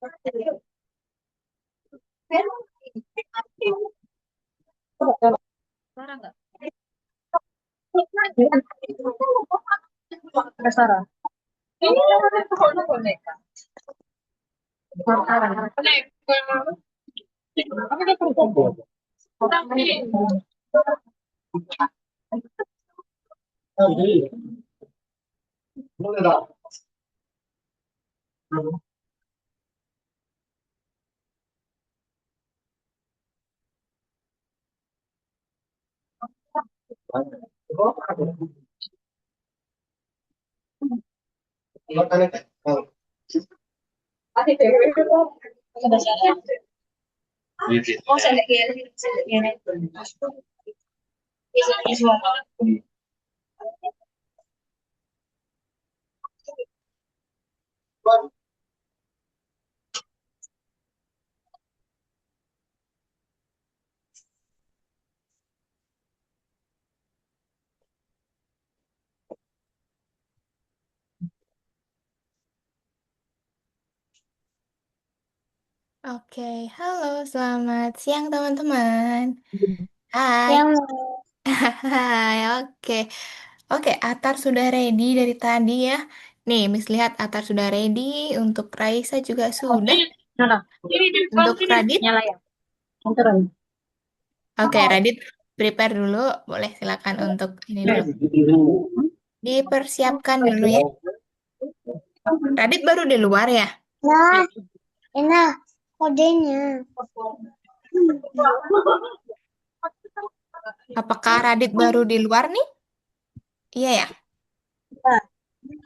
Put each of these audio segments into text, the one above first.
Sarah nggak? Ada Sarah. Ini ada boneka. Sarah. Apa dia perempuan? Tapi ada Sarah. Oh, saya lihat kiri, saya lihat kiri. Ini semua. Oke, halo, selamat siang teman-teman. Hai, Yang hai, oke. Oke, Atar sudah ready dari tadi ya. Nih, Miss lihat Atar sudah ready, untuk Raisa juga sudah. mana? Ini di depan Untuk sini. Radit, Nyala ya. Aturan. oke, Radit prepare dulu. Boleh silakan untuk ini dulu. Dipersiapkan dulu ya. Radit baru di luar ya? Nah, enak kodenya. Apakah Radit baru di luar nih? Iya ya?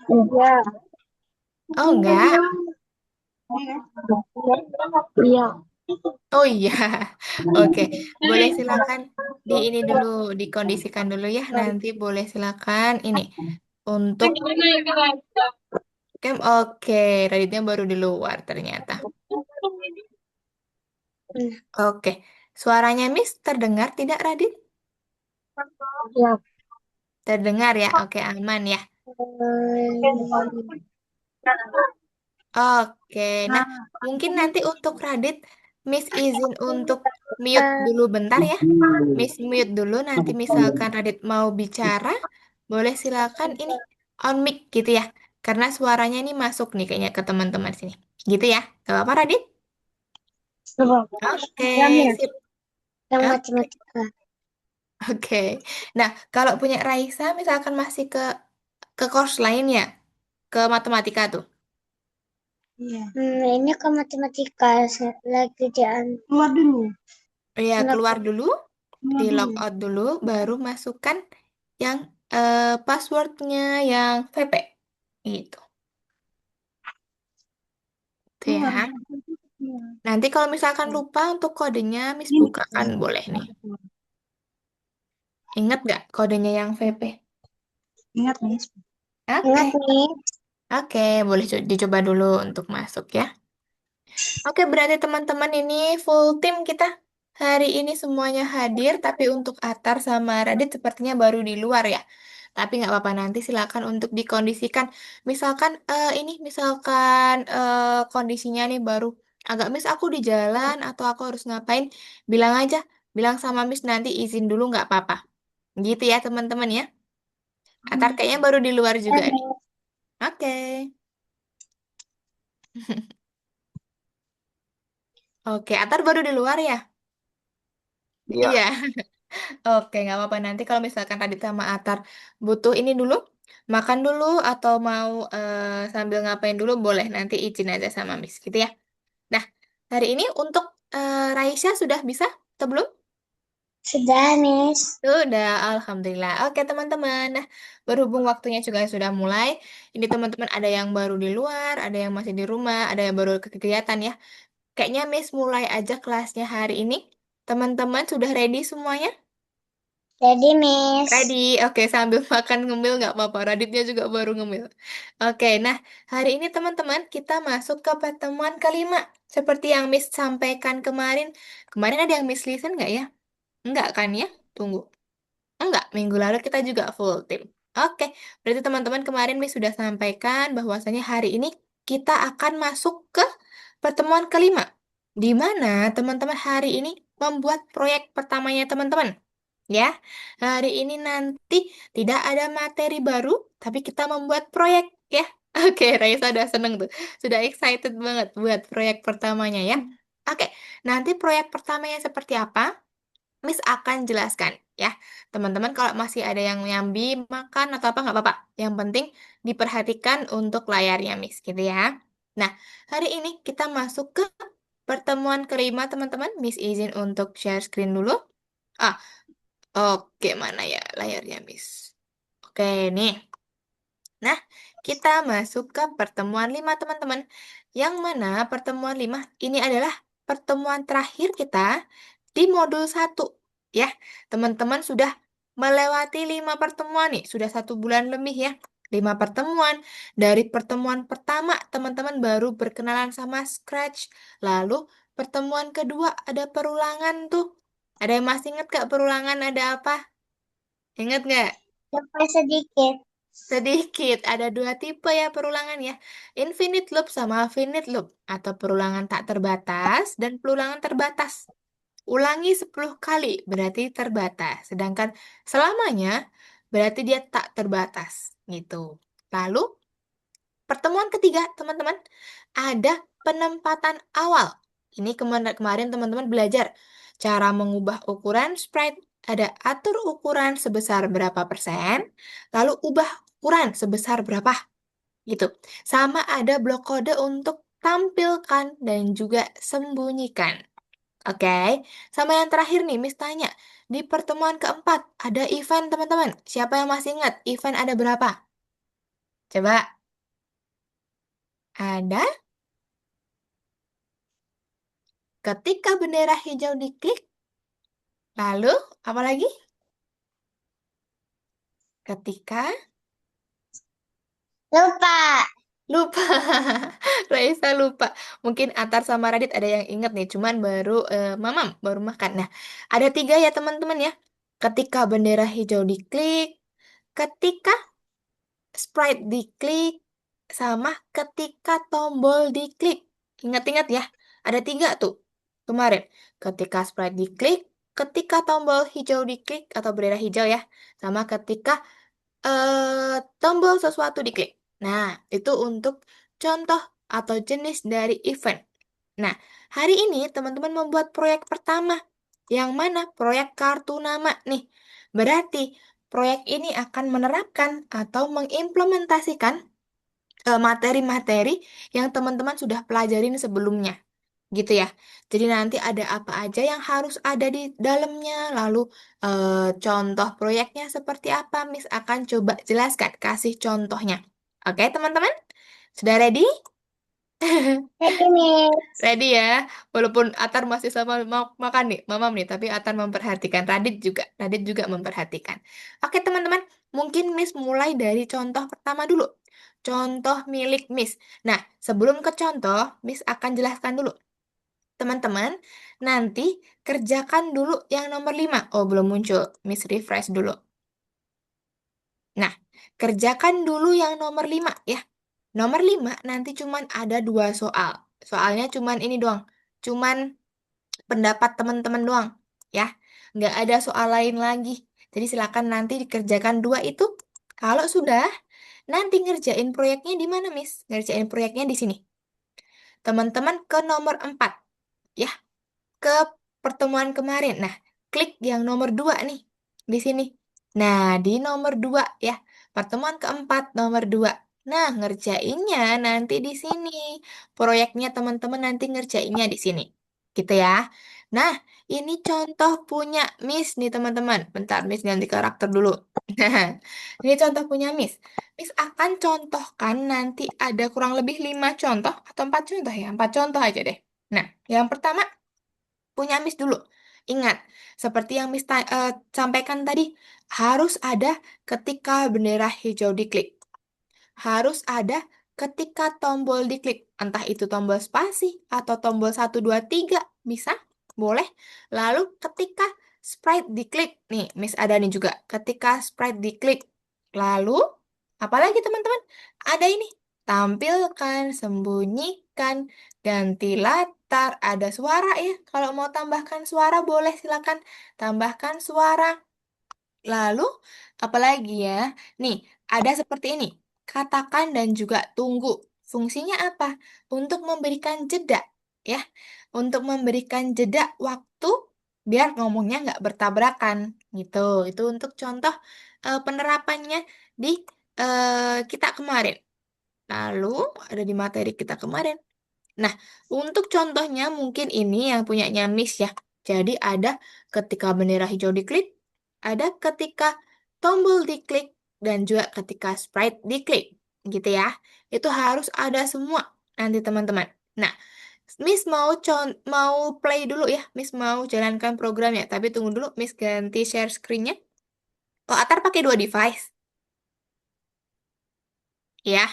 Iya. Oh enggak. Iya. Oh iya. Oke, boleh silakan di ini dulu, dikondisikan dulu ya. Nanti boleh silakan ini untuk camp. Oke, Raditnya baru di luar ternyata. Oke, suaranya Miss terdengar tidak Radit? Iya. Terdengar ya. Oke, aman ya. Oke, nah mungkin nanti untuk Radit, Miss izin untuk mute dulu bentar ya. Miss mute dulu, nanti misalkan Radit mau bicara, boleh silakan ini on mic gitu ya. Karena suaranya ini masuk nih kayaknya ke teman-teman sini. Gitu ya. Gak apa-apa Radit? Coba. Oke, Yang ya, sip. yang Oke, matematika. oke. Nah, kalau punya Raisa misalkan masih ke course lain ya, ke matematika tuh. Iya. Ini ke matematika. Lagi jangan keluar dulu. Ya, Kenapa? keluar dulu, Keluar di dulu. log out dulu, baru masukkan yang passwordnya yang VP. Gitu. Tuh Keluar. ya. Iya. Nanti kalau misalkan lupa untuk kodenya, Miss Ini. bukakan boleh nih. Ingat nggak kodenya yang VP? Ingat nih. Ingat Oke, nih. oke, boleh dicoba dulu untuk masuk ya. Oke, berarti teman-teman ini full tim kita. Hari ini semuanya hadir, tapi untuk Atar sama Radit sepertinya baru di luar ya. Tapi nggak apa-apa, nanti silakan untuk dikondisikan. Misalkan misalkan kondisinya nih baru agak miss aku di jalan atau aku harus ngapain, bilang aja, bilang sama Miss nanti izin dulu nggak apa-apa. Gitu ya teman-teman ya. Atar kayaknya baru di luar juga nih. Oke. Oke, Atar baru di luar ya? Iya, Iya. Oke, nggak apa-apa. Nanti kalau misalkan Radit sama Atar butuh ini dulu, makan dulu atau mau sambil ngapain dulu, boleh. Nanti izin aja sama Miss, gitu ya. Nah, hari ini untuk Raisya sudah bisa atau belum? Sudah, Miss. Sudah, Alhamdulillah. Oke, teman-teman. Nah, berhubung waktunya juga sudah mulai, ini teman-teman ada yang baru di luar, ada yang masih di rumah, ada yang baru ke kegiatan ya. Kayaknya Miss mulai aja kelasnya hari ini. Teman-teman sudah ready semuanya? Jadi, Miss. Ready, oke sambil makan ngemil nggak apa-apa. Raditnya juga baru ngemil. Oke, nah hari ini teman-teman kita masuk ke pertemuan kelima. Seperti yang Miss sampaikan kemarin. Kemarin ada yang Miss listen nggak ya? Enggak kan ya? Tunggu. Enggak, minggu lalu kita juga full team. Oke, berarti teman-teman kemarin Miss sudah sampaikan bahwasanya hari ini kita akan masuk ke pertemuan kelima, di mana teman-teman hari ini membuat proyek pertamanya teman-teman. Ya, hari ini nanti tidak ada materi baru, tapi kita membuat proyek ya. Oke, Raisa udah seneng tuh. Sudah excited banget buat proyek pertamanya ya. Oke, nanti proyek pertamanya seperti apa? Miss akan jelaskan ya. Teman-teman kalau masih ada yang nyambi makan atau apa nggak apa-apa. Yang penting diperhatikan untuk layarnya Miss gitu ya. Nah, hari ini kita masuk ke pertemuan kelima teman-teman. Miss izin untuk share screen dulu. Ah, oke mana ya layarnya Miss. Oke nih. Nah, kita masuk ke pertemuan 5 teman-teman. Yang mana pertemuan 5 ini adalah pertemuan terakhir kita di modul 1. Ya, teman-teman sudah melewati 5 pertemuan nih. Sudah 1 bulan lebih ya. 5 pertemuan. Dari pertemuan pertama, teman-teman baru berkenalan sama Scratch. Lalu pertemuan kedua ada perulangan tuh. Ada yang masih ingat gak perulangan ada apa? Ingat nggak? Sampai sedikit. Sedikit, ada 2 tipe ya perulangan ya. Infinite loop sama finite loop. Atau perulangan tak terbatas dan perulangan terbatas. Ulangi 10 kali, berarti terbatas. Sedangkan selamanya, berarti dia tak terbatas. Gitu. Lalu, pertemuan ketiga, teman-teman, ada penempatan awal. Ini kemarin teman-teman belajar cara mengubah ukuran sprite. Ada atur ukuran sebesar berapa persen, lalu ubah ukuran sebesar berapa gitu. Sama ada blok kode untuk tampilkan dan juga sembunyikan. Oke, sama yang terakhir nih, Miss tanya. Di pertemuan keempat, ada event teman-teman. Siapa yang masih ingat? Event ada berapa? Coba, ada ketika bendera hijau diklik, lalu apa lagi? Ketika Lupa. lupa. Raisa lupa. Mungkin Atar sama Radit ada yang ingat nih, cuman baru Mamam baru makan. Nah, ada 3 ya teman-teman ya. Ketika bendera hijau diklik, ketika sprite diklik, sama ketika tombol diklik. Ingat-ingat ya, ada 3 tuh kemarin. Ketika sprite diklik, ketika tombol hijau diklik atau bendera hijau ya, sama ketika tombol sesuatu diklik. Nah, itu untuk contoh atau jenis dari event. Nah, hari ini teman-teman membuat proyek pertama. Yang mana? Proyek kartu nama nih. Berarti proyek ini akan menerapkan atau mengimplementasikan materi-materi yang teman-teman sudah pelajarin sebelumnya. Gitu ya. Jadi nanti ada apa aja yang harus ada di dalamnya, lalu contoh proyeknya seperti apa, Miss akan coba jelaskan, kasih contohnya. Oke, teman-teman? Sudah ready? Jadi, Miss. Ready ya? Walaupun Atar masih sama mau makan nih, Mamam nih, tapi Atar memperhatikan, Radit juga memperhatikan. Oke, teman-teman, mungkin Miss mulai dari contoh pertama dulu. Contoh milik Miss. Nah, sebelum ke contoh, Miss akan jelaskan dulu. Teman-teman, nanti kerjakan dulu yang nomor 5. Oh, belum muncul. Miss refresh dulu. Nah, kerjakan dulu yang nomor 5 ya. Nomor 5 nanti cuman ada 2 soal. Soalnya cuman ini doang. Cuman pendapat teman-teman doang. Ya, nggak ada soal lain lagi. Jadi silakan nanti dikerjakan 2 itu. Kalau sudah, nanti ngerjain proyeknya di mana, Miss? Ngerjain proyeknya di sini. Teman-teman ke nomor 4. Ya, ke pertemuan kemarin. Nah, klik yang nomor 2 nih, di sini. Nah, di nomor 2 ya, pertemuan keempat nomor 2. Nah, ngerjainnya nanti di sini. Proyeknya teman-teman nanti ngerjainnya di sini. Gitu ya. Nah, ini contoh punya Miss nih teman-teman. Bentar, Miss ganti karakter dulu. Nah, ini contoh punya Miss. Miss akan contohkan nanti ada kurang lebih 5 contoh atau 4 contoh ya. 4 contoh aja deh. Nah, yang pertama punya Miss dulu. Ingat, seperti yang Miss sampaikan tadi, harus ada ketika bendera hijau diklik. Harus ada ketika tombol diklik. Entah itu tombol spasi atau tombol 1, 2, 3. Bisa? Boleh. Lalu ketika sprite diklik. Nih, Miss ada nih juga. Ketika sprite diklik. Lalu, apalagi teman-teman? Ada ini. tampilkan, sembunyikan, ganti latar, ada suara ya. Kalau mau tambahkan suara boleh silakan tambahkan suara. Lalu, apalagi ya? Nih, ada seperti ini. Katakan dan juga tunggu. Fungsinya apa? Untuk memberikan jeda, ya. Untuk memberikan jeda waktu biar ngomongnya nggak bertabrakan, gitu. Itu untuk contoh penerapannya di kita kemarin. Lalu, ada di materi kita kemarin. Nah, untuk contohnya mungkin ini yang punyanya Miss ya. Jadi ada ketika bendera hijau diklik, ada ketika tombol diklik, dan juga ketika sprite diklik. Gitu ya. Itu harus ada semua nanti teman-teman. Nah, Miss mau play dulu ya. Miss mau jalankan programnya. Tapi tunggu dulu, Miss ganti share screen-nya. Oh, Atar pakai dua device. Ya,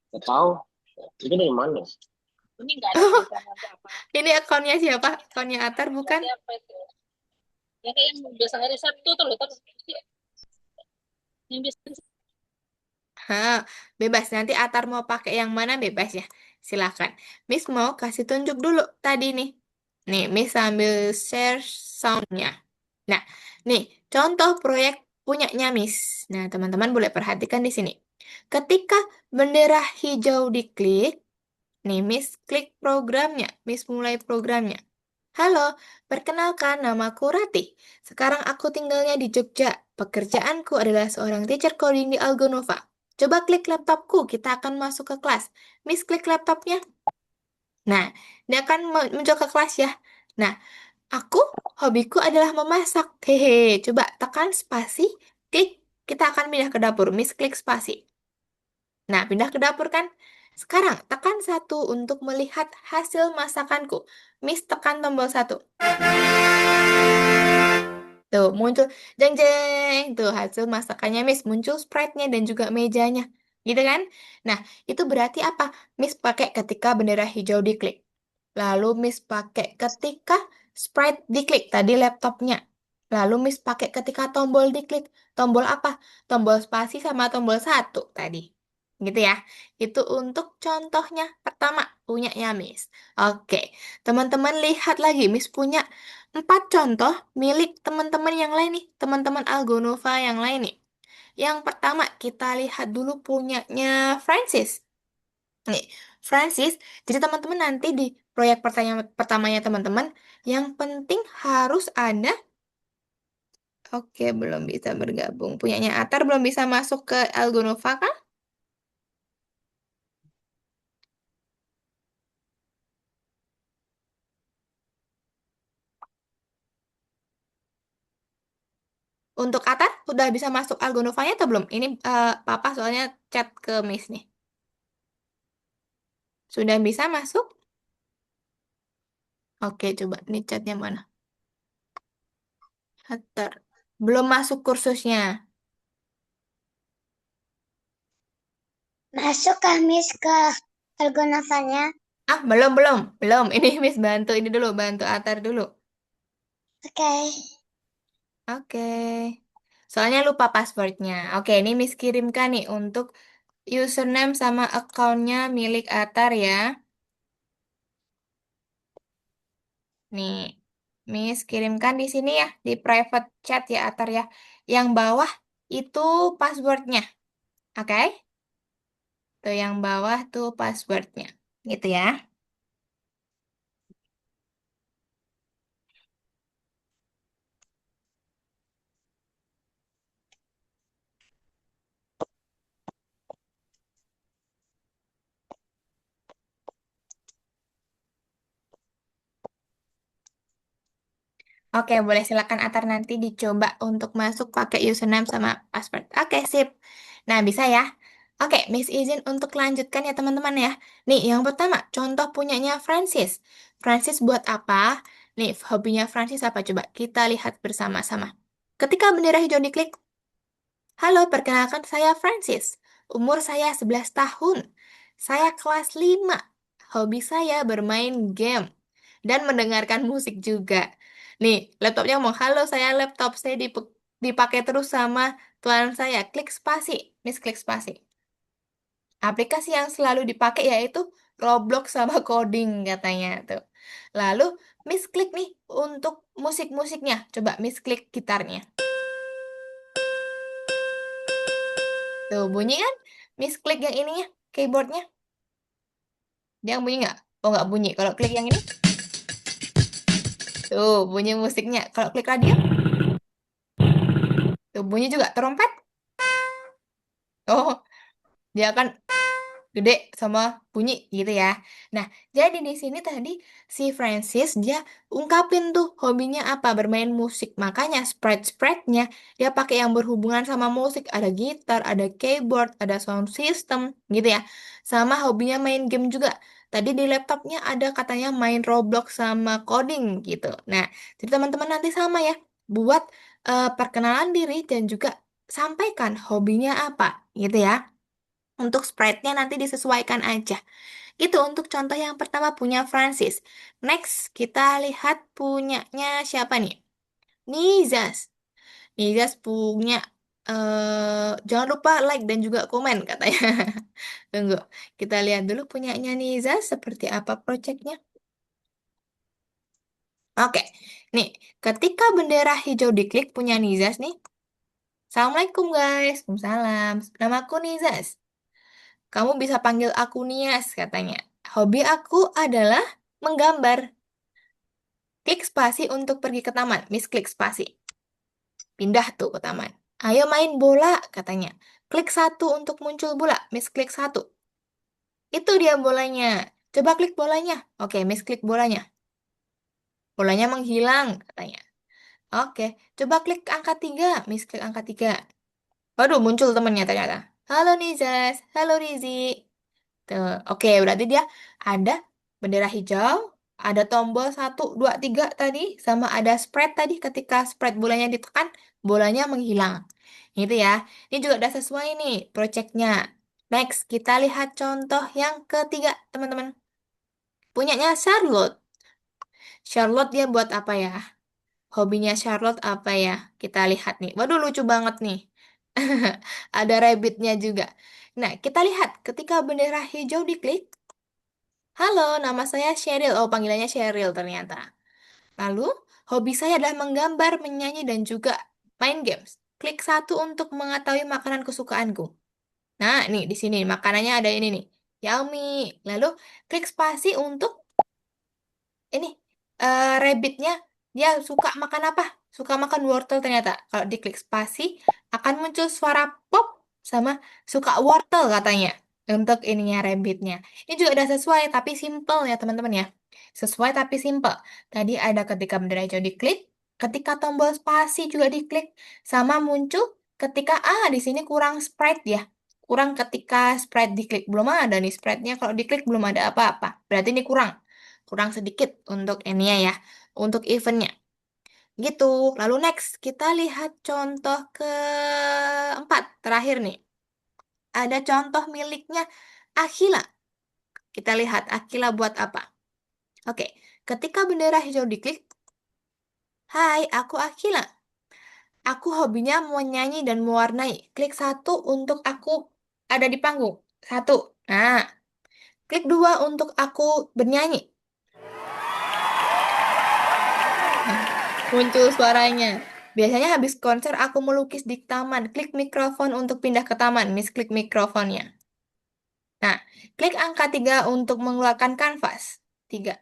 Nggak tahu. Ini dari mana? Ini nggak ada program apa-apa. ini akunnya siapa? Akunnya Atar bukan? Siapa itu? Ya kayak yang biasa hari Sabtu tuh loh, terus yang biasa Hah, bebas. Nanti Atar mau pakai yang mana bebas ya. Silakan. Miss mau kasih tunjuk dulu tadi nih. Nih, Miss sambil share soundnya. Nah, nih contoh proyek punyanya Miss. Nah, teman-teman boleh perhatikan di sini. Ketika bendera hijau diklik, nih Miss klik programnya. Miss mulai programnya. Halo, perkenalkan namaku Ratih. Sekarang aku tinggalnya di Jogja. Pekerjaanku adalah seorang teacher coding di Algonova. Coba klik laptopku, kita akan masuk ke kelas. Miss klik laptopnya. Nah, dia akan muncul ke kelas ya. Nah, aku, hobiku adalah memasak. Hehe, coba tekan spasi, klik, kita akan pindah ke dapur. Miss klik spasi. Nah, pindah ke dapur kan? Sekarang, tekan satu untuk melihat hasil masakanku. Miss tekan tombol satu. Tuh, muncul jeng jeng. Tuh, hasil masakannya Miss. Muncul sprite-nya dan juga mejanya. Gitu kan? Nah, itu berarti apa? Miss pakai ketika bendera hijau diklik. Lalu Miss pakai ketika sprite diklik. Tadi laptopnya. Lalu Miss pakai ketika tombol diklik. Tombol apa? Tombol spasi sama tombol satu tadi. Gitu ya. Itu untuk contohnya pertama punyanya Miss. Oke, teman-teman lihat lagi. Miss punya 4 contoh milik teman-teman yang lain nih, teman-teman Algonova yang lain nih. Yang pertama, kita lihat dulu punyanya Francis. Nih, Francis, jadi teman-teman nanti di proyek pertamanya teman-teman, yang penting harus ada, oke, belum bisa bergabung. Punyanya Atar belum bisa masuk ke Algonova kan? Untuk Atar, udah bisa masuk Algonovanya atau belum? Ini Papa soalnya chat ke Miss nih. Sudah bisa masuk? Oke, coba nih chatnya mana? Atar. Belum masuk kursusnya. Masuk kah Miss ke Algonavanya? Ah, belum, belum. Belum. Ini Miss bantu ini dulu, bantu Atar dulu. Oke. Oke. Soalnya lupa passwordnya. Oke, ini Miss kirimkan nih untuk username sama akunnya milik Atar ya. Nih, Miss kirimkan di sini ya, di private chat ya Atar ya. Yang bawah itu passwordnya. Oke? Tuh yang bawah tuh passwordnya. Gitu ya. Oke, boleh silakan Atar nanti dicoba untuk masuk pakai username sama password. Oke, sip. Nah, bisa ya. Oke, Miss izin untuk lanjutkan ya teman-teman ya. Nih, yang pertama, contoh punyanya Francis. Francis buat apa? Nih, hobinya Francis apa coba? Kita lihat bersama-sama. Ketika bendera hijau diklik, halo, perkenalkan saya Francis. Umur saya 11 tahun. Saya kelas 5. Hobi saya bermain game dan mendengarkan musik juga. Nih, laptopnya ngomong, halo saya laptop saya dipakai terus sama Tuan saya, klik spasi. Miss klik spasi. Aplikasi yang selalu dipakai yaitu Roblox sama coding katanya tuh. Lalu Miss klik nih untuk musik-musiknya. Coba Miss klik gitarnya. Tuh bunyi kan? Miss klik yang ininya, keyboardnya. Dia yang bunyi nggak? Oh nggak bunyi. Kalau klik yang ini, tuh bunyi musiknya. Kalau klik radio, tuh bunyi juga trompet. Oh, dia akan gede sama bunyi gitu ya. Nah, jadi di sini tadi si Francis dia ungkapin tuh hobinya apa, bermain musik. Makanya sprite-sprite-nya dia pakai yang berhubungan sama musik. Ada gitar, ada keyboard, ada sound system gitu ya. Sama hobinya main game juga. Tadi di laptopnya ada katanya main Roblox sama coding gitu. Nah, jadi teman-teman nanti sama ya. Buat perkenalan diri dan juga sampaikan hobinya apa gitu ya. Untuk sprite-nya nanti disesuaikan aja. Gitu untuk contoh yang pertama punya Francis. Next, kita lihat punyanya siapa nih? Nizas. Nizas punya jangan lupa like dan juga komen katanya. Tunggu, kita lihat dulu punyanya Nizas seperti apa projectnya. Oke, nih ketika bendera hijau diklik punya Nizas nih. Assalamualaikum guys, Waalaikumsalam. Namaku Nizas. Kamu bisa panggil aku Nias, katanya. Hobi aku adalah menggambar. Klik spasi untuk pergi ke taman. Miss klik spasi. Pindah tuh ke taman. Ayo main bola, katanya. Klik satu untuk muncul bola. Miss klik satu. Itu dia bolanya. Coba klik bolanya. Oke, Miss klik bolanya. Bolanya menghilang, katanya. Oke, coba klik angka 3. Miss klik angka 3. Waduh, muncul temennya ternyata. Halo Nizas, halo Rizi. Tuh, oke, berarti dia ada bendera hijau, ada tombol 1, 2, 3 tadi, sama ada spread tadi ketika spread bolanya ditekan, bolanya menghilang. Gitu ya. Ini juga udah sesuai nih projectnya. Next, kita lihat contoh yang ketiga, teman-teman. Punyanya Charlotte. Charlotte dia buat apa ya? Hobinya Charlotte apa ya? Kita lihat nih. Waduh, lucu banget nih. Ada rabbitnya juga. Nah, kita lihat ketika bendera hijau diklik, halo, nama saya Cheryl. Oh, panggilannya Cheryl ternyata. Lalu, hobi saya adalah menggambar, menyanyi, dan juga main games. Klik satu untuk mengetahui makanan kesukaanku. Nah, nih di sini makanannya ada ini nih. Yummy. Lalu, klik spasi untuk ini rabbitnya dia suka makan apa? Suka makan wortel ternyata. Kalau diklik spasi akan muncul suara pop sama suka wortel katanya untuk ininya rabbitnya. Ini juga udah sesuai tapi simple ya teman-teman ya. Sesuai tapi simple. Tadi ada ketika bendera hijau diklik, ketika tombol spasi juga diklik, sama muncul ketika di sini kurang sprite ya. Kurang ketika sprite diklik. Belum ada nih sprite-nya. Kalau diklik belum ada apa-apa. Berarti ini kurang kurang sedikit untuk ininya ya, untuk eventnya. Gitu. Lalu next, kita lihat contoh keempat, terakhir nih. Ada contoh miliknya Akila. Kita lihat Akila buat apa. Oke, ketika bendera hijau diklik, hai, aku Akila. Aku hobinya menyanyi dan mewarnai. Klik satu untuk aku ada di panggung. Satu. Nah, klik dua untuk aku bernyanyi. Muncul suaranya. Biasanya habis konser aku melukis di taman. Klik mikrofon untuk pindah ke taman. Miss klik mikrofonnya. Nah, klik angka 3 untuk mengeluarkan kanvas. 3.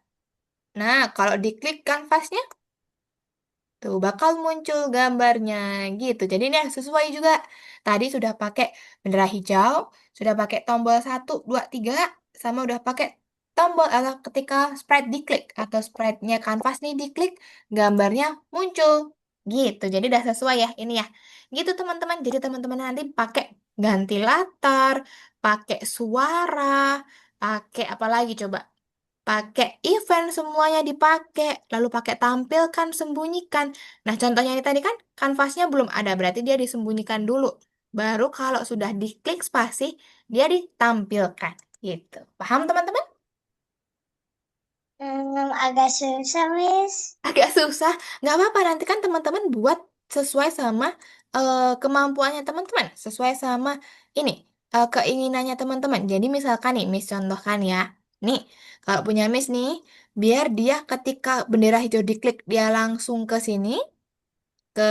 Nah, kalau diklik kanvasnya, tuh bakal muncul gambarnya gitu. Jadi ini sesuai juga. Tadi sudah pakai bendera hijau, sudah pakai tombol 1, 2, 3, sama udah pakai tombol ketika sprite diklik atau sprite-nya kanvas nih diklik, gambarnya muncul. Gitu. Jadi udah sesuai ya ini ya. Gitu teman-teman. Jadi teman-teman nanti pakai ganti latar, pakai suara, pakai apa lagi coba? Pakai event semuanya dipakai, lalu pakai tampilkan, sembunyikan. Nah, contohnya ini tadi kan kanvasnya belum ada, berarti dia disembunyikan dulu. Baru kalau sudah diklik spasi, dia ditampilkan. Gitu. Paham teman-teman? Agak susah, Miss. Agak susah. Nggak apa-apa, nanti kan teman-teman buat sesuai sama kemampuannya teman-teman sesuai sama ini keinginannya teman-teman. Jadi misalkan nih, Miss contohkan ya. Nih, kalau punya Miss nih, biar dia ketika bendera hijau diklik dia langsung ke sini ke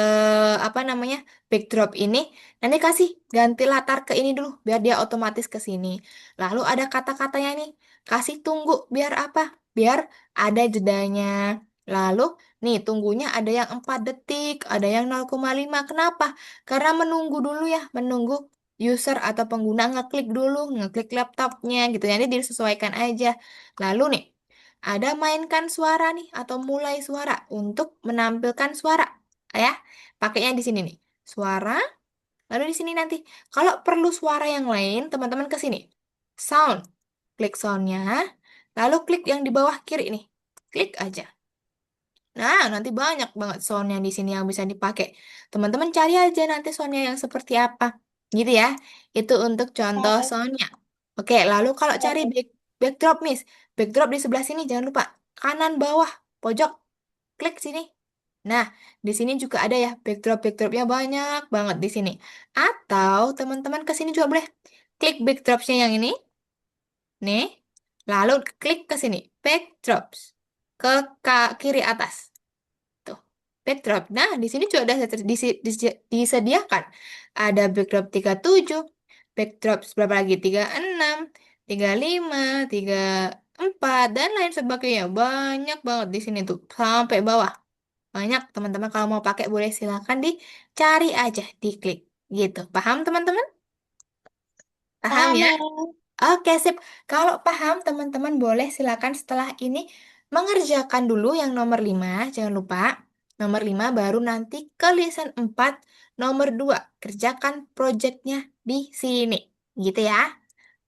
apa namanya backdrop ini nanti kasih ganti latar ke ini dulu biar dia otomatis ke sini lalu ada kata-katanya nih kasih tunggu biar apa biar ada jedanya lalu nih tunggunya ada yang 4 detik ada yang 0,5 kenapa karena menunggu dulu ya menunggu user atau pengguna ngeklik dulu ngeklik laptopnya gitu nanti disesuaikan aja lalu nih ada mainkan suara nih atau mulai suara untuk menampilkan suara ya pakainya di sini nih suara lalu di sini nanti kalau perlu suara yang lain teman-teman ke sini sound klik soundnya lalu klik yang di bawah kiri nih klik aja nah nanti banyak banget soundnya di sini yang bisa dipakai teman-teman cari aja nanti soundnya yang seperti apa gitu ya itu untuk contoh Oke. soundnya oke lalu kalau cari backdrop miss backdrop di sebelah sini jangan lupa kanan bawah pojok klik sini. Nah, di sini juga ada ya backdropnya banyak banget di sini. Atau teman-teman ke sini juga boleh klik backdropnya yang ini, nih, lalu klik ke sini backdrops ke kiri atas. Tuh, backdrop. Nah, di sini juga ada disediakan. Ada backdrop 37, backdrop berapa lagi? 36, 35, 34, dan lain sebagainya. Banyak banget di sini tuh, sampai bawah. Banyak teman-teman kalau mau pakai boleh silakan dicari aja, diklik gitu. Paham teman-teman? Paham Paham, ya? Miss. Oke, sip. Kalau paham teman-teman boleh silakan setelah ini mengerjakan dulu yang nomor 5. Jangan lupa. Nomor 5 baru nanti ke lesson 4 nomor 2 kerjakan projectnya di sini. Gitu ya.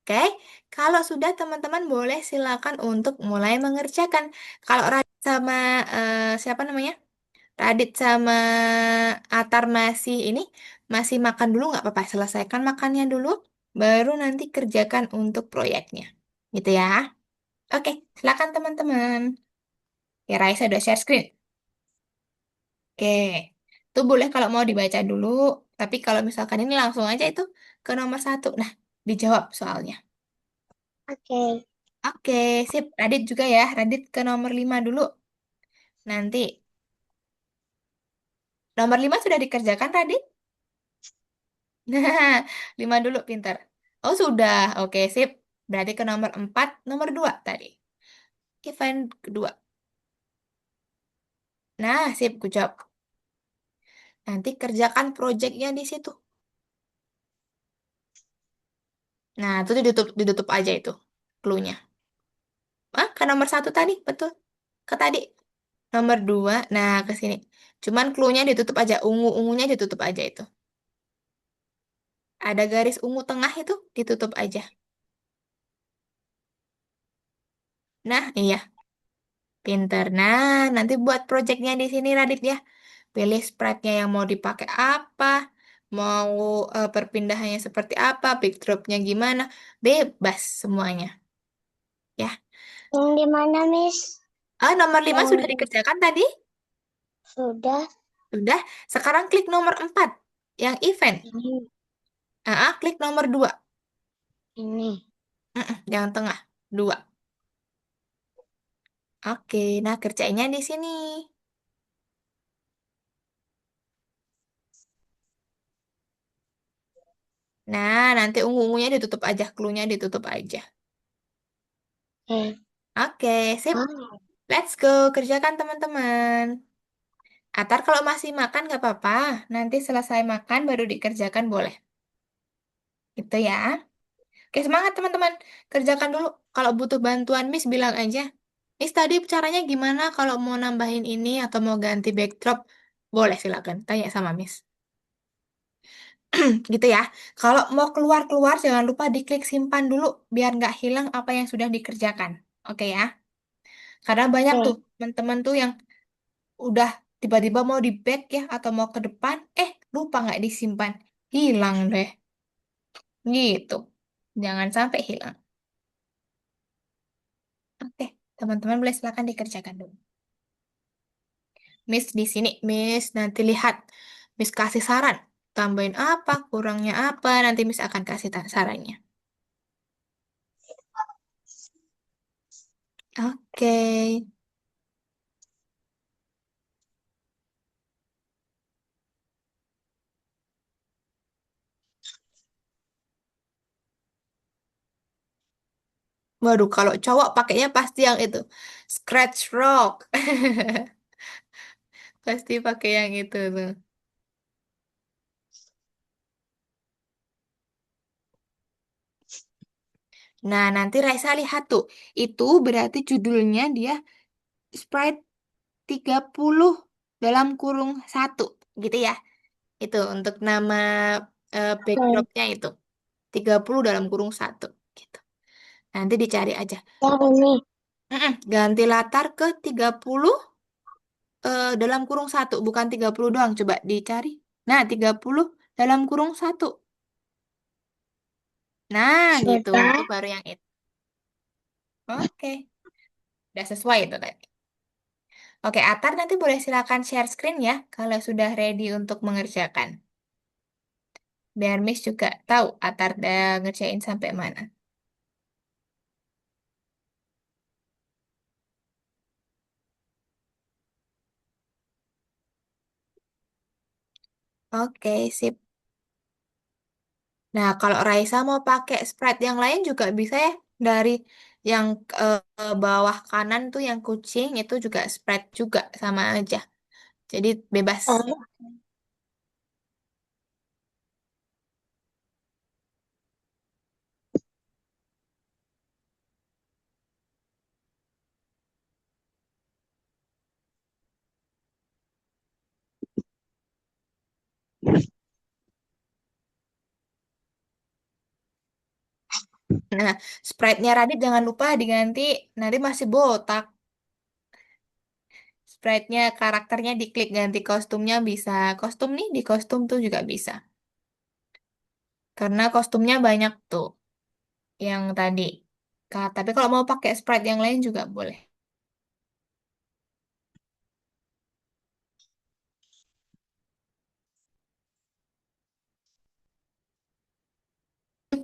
Oke, kalau sudah teman-teman boleh silakan untuk mulai mengerjakan. Kalau Radit sama siapa namanya? Radit sama Atar masih makan dulu nggak apa-apa. Selesaikan makannya dulu, baru nanti kerjakan untuk proyeknya. Gitu ya. Oke, silakan teman-teman. Ya, Raisa udah share screen. Oke, itu boleh kalau mau dibaca dulu. Tapi kalau misalkan ini langsung aja itu ke nomor 1. Nah, dijawab soalnya. Oke. Oke, sip. Radit juga ya. Radit ke nomor 5 dulu. Nanti. Nomor 5 sudah dikerjakan, Radit? Nah, 5 dulu pinter. Oh, sudah. Oke, sip. Berarti ke nomor 4, nomor 2 tadi. Event kedua. Nah, sip, good job. Nanti kerjakan projectnya di situ. Nah, itu ditutup aja itu clue-nya. Ah, ke nomor 1 tadi, betul. Ke tadi. Nomor 2, nah ke sini. Cuman clue-nya ditutup aja, ungu-ungunya ditutup aja itu. Ada garis ungu tengah itu, ditutup aja. Nah, iya. Pinter. Nah, nanti buat projectnya di sini Radit ya. Pilih sprite-nya yang mau dipakai apa, mau perpindahannya seperti apa, backdrop-nya gimana, bebas semuanya. Ya. Yang di mana, Miss? Ah, nomor 5 Yang sudah di... dikerjakan tadi? Sudah. Sudah. Sekarang klik nomor 4, yang event. Ini. Klik nomor 2. Ini. Yang tengah. 2. Oke, nah kerjainnya di sini. Nah, nanti ungu-ungunya ditutup aja, clue-nya ditutup aja. Eh. Oke, sip. Ah. Let's go, kerjakan teman-teman. Atar kalau masih makan nggak apa-apa. Nanti selesai makan baru dikerjakan boleh. Gitu ya. Oke, semangat teman-teman. Kerjakan dulu. Kalau butuh bantuan Miss bilang aja. Miss tadi caranya gimana kalau mau nambahin ini atau mau ganti backdrop? Boleh silakan tanya sama Miss. Gitu ya. Kalau mau keluar-keluar jangan lupa diklik simpan dulu biar nggak hilang apa yang sudah dikerjakan. Oke ya. Karena banyak tuh Oke. teman-teman tuh yang udah tiba-tiba mau di back ya atau mau ke depan, lupa nggak disimpan. Hilang deh. Gitu. Jangan sampai hilang. Oke, teman-teman boleh silakan dikerjakan dulu. Miss di sini, Miss nanti lihat. Miss kasih saran. tambahin apa, kurangnya apa, nanti Miss akan kasih sarannya. Oke. Waduh, kalau cowok pakainya pasti yang itu. Scratch Rock. Pasti pakai yang itu tuh. Nah, nanti Raisa lihat tuh. Itu berarti judulnya dia Sprite 30 dalam kurung satu, gitu ya. Itu untuk nama Hmm. backdropnya itu. 30 dalam kurung satu, gitu. Nanti dicari aja. Yang ini. Ganti latar ke 30 dalam kurung satu, bukan 30 doang. Coba dicari. Nah, 30 dalam kurung satu. Nah, gitu. Itu Sudah. baru yang itu. Oke. Udah sesuai itu tadi. Oke, Atar nanti boleh silakan share screen ya kalau sudah ready untuk mengerjakan. Biar Miss juga tahu Atar udah ngerjain sampai mana. Oke, sip. Nah, kalau Raisa mau pakai Sprite yang lain juga bisa ya. Dari yang bawah kanan tuh yang kucing itu juga Sprite juga sama aja. Jadi bebas. Oh, Nah, Sprite-nya Radit jangan lupa diganti. Nanti masih botak. Sprite-nya, karakternya diklik ganti kostumnya bisa. Kostum nih, di kostum tuh juga bisa. Karena kostumnya banyak tuh yang tadi. Tapi kalau mau pakai Sprite yang lain juga boleh.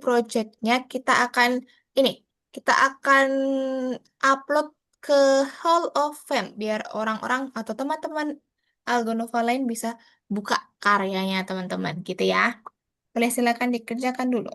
Projectnya kita akan ini, kita akan upload ke Hall of Fame biar orang-orang atau teman-teman Algonova lain bisa buka karyanya teman-teman gitu ya. Boleh silakan dikerjakan dulu.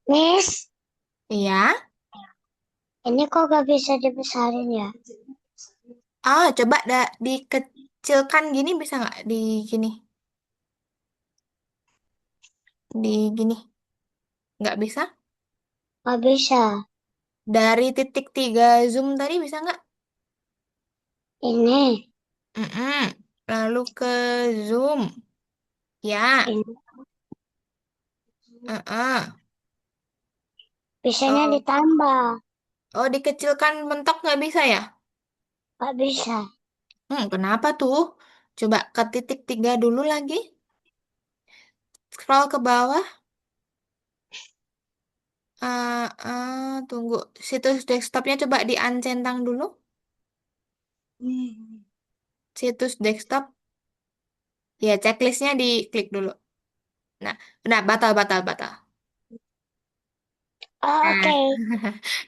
Miss, Iya. ini kok gak bisa dibesarin ya? Coba dikecilkan gini bisa nggak di gini, di gini nggak bisa? Gak bisa. Dari titik tiga zoom tadi bisa nggak? Ini. Mm-mm. Lalu ke zoom, ya. Ini. Heeh. Bisanya Oh, ditambah. oh dikecilkan mentok nggak bisa ya? Gak bisa. Kenapa tuh? Coba ke titik tiga dulu lagi. Scroll ke bawah. Tunggu. Situs desktopnya coba di-uncentang dulu. Situs desktop. Ya, checklistnya diklik dulu. Nah, nah batal, batal, batal. Oh, Nah, oke.